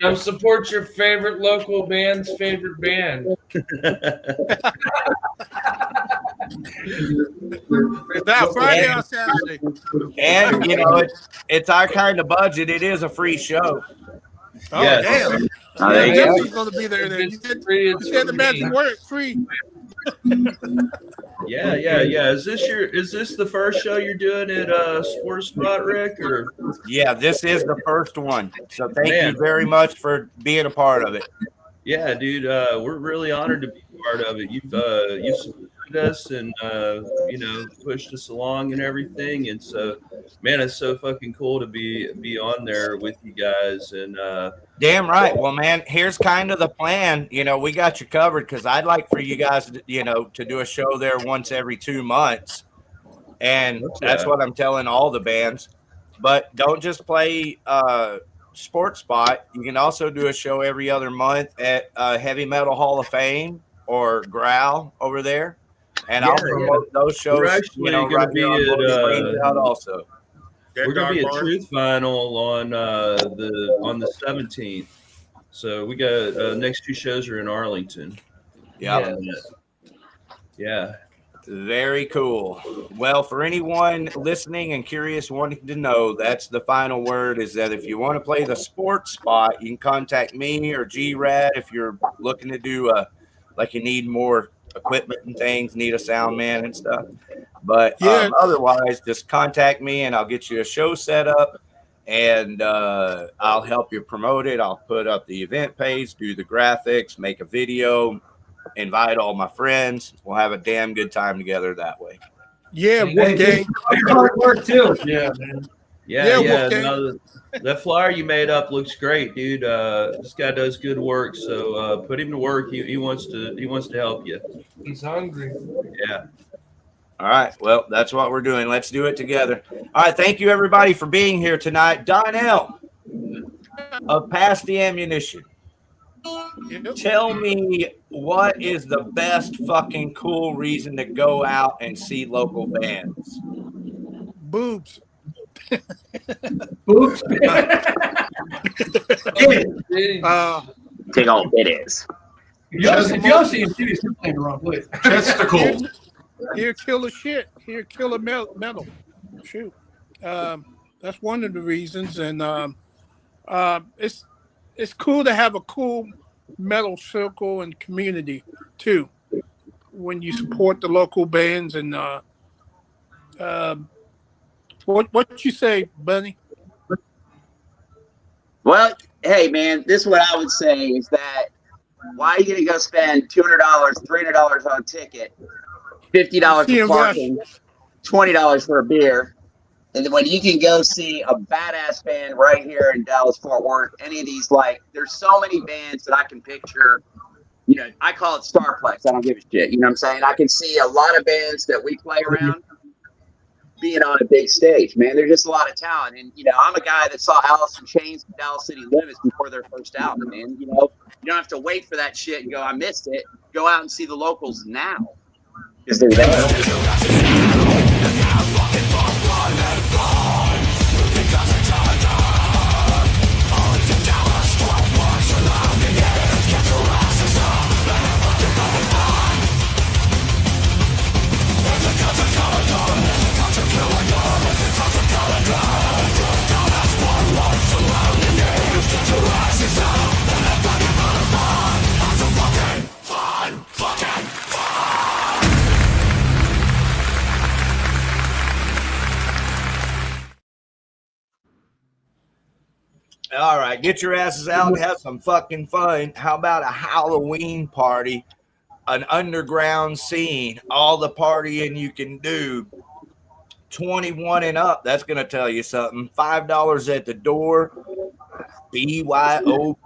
come support your favorite local band's favorite band. Is that Friday or Saturday? And you know, it's our kind of budget. It is a free show. Oh, Yes. damn. Oh, there you go. Definitely going to be there then. You said the magic word, free. Yeah. Is this the first show you're doing at Sports Spot, Rick? Or yeah, this is the first one. So thank you very much for being a part of it. Yeah, dude, we're really honored to be part of it. You've supported us and pushed us along and everything, and so man, it's so fucking cool to be on there with you guys. And damn right. Well, man, here's kind of the plan. You know, we got you covered because I'd like for you guys to do a show there once every 2 months, and that's what I'm telling all the bands. But don't just play Sports Spot. You can also do a show every other month at Heavy Metal Hall of Fame or Growl over there. And I'll promote those shows. We're actually going to be at also. We're going to be at Truth Final on the 17th. So we got next 2 shows are in Arlington. Yeah. Very cool. Well, for anyone listening and curious, wanting to know, that's the final word, is that if you want to play the Sports Spot, you can contact me or G-Rad if you're looking to do like you need more equipment and things, need a sound man and stuff. But otherwise, just contact me and I'll get you a show set up, and I'll help you promote it. I'll put up the event page, do the graphics, make a video, invite all my friends. We'll have a damn good time together that way. Yeah, Wolfgang. Hard work too. Yeah, man. Yeah. No, that flyer you made up looks great, dude. This guy does good work, so put him to work. He wants to help you. He's hungry. Yeah. All right. Well, that's what we're doing. Let's do it together. All right. Thank you, everybody, for being here tonight. Donnell of Pass the Ammunition. Tell me, what is the best fucking cool reason to go out and see local bands? Boobs. Boobs. Take all it is. If you don't see him, you're playing the wrong place. Testicle. Here, killer shit. Here, killer metal. Shoot. That's one of the reasons, and it's cool to have a cool metal circle and community too. When you support the local bands and what you say, Bunny? Well, hey man, this is what I would say is that why are you gonna go spend $200, $300 on a ticket, $50 for See Rush. parking, $20 for a beer, and then when you can go see a badass band right here in Dallas Fort Worth, any of these like there's so many bands that I can picture. You know, I call it Starplex. I don't give a shit. You know what I'm saying? I can see a lot of bands that we play around being on a big stage, man. There's just a lot of talent. And, you know, I'm a guy that saw Alice in Chains and Dallas City Limits before their first album, man. You know, you don't have to wait for that shit and go, I missed it. Go out and see the locals now because they're there. All right, get your asses out and have some fucking fun. How about a Halloween party, an underground scene, all the partying you can do. 21 and up, that's going to tell you something. $5 at the door, BYOB.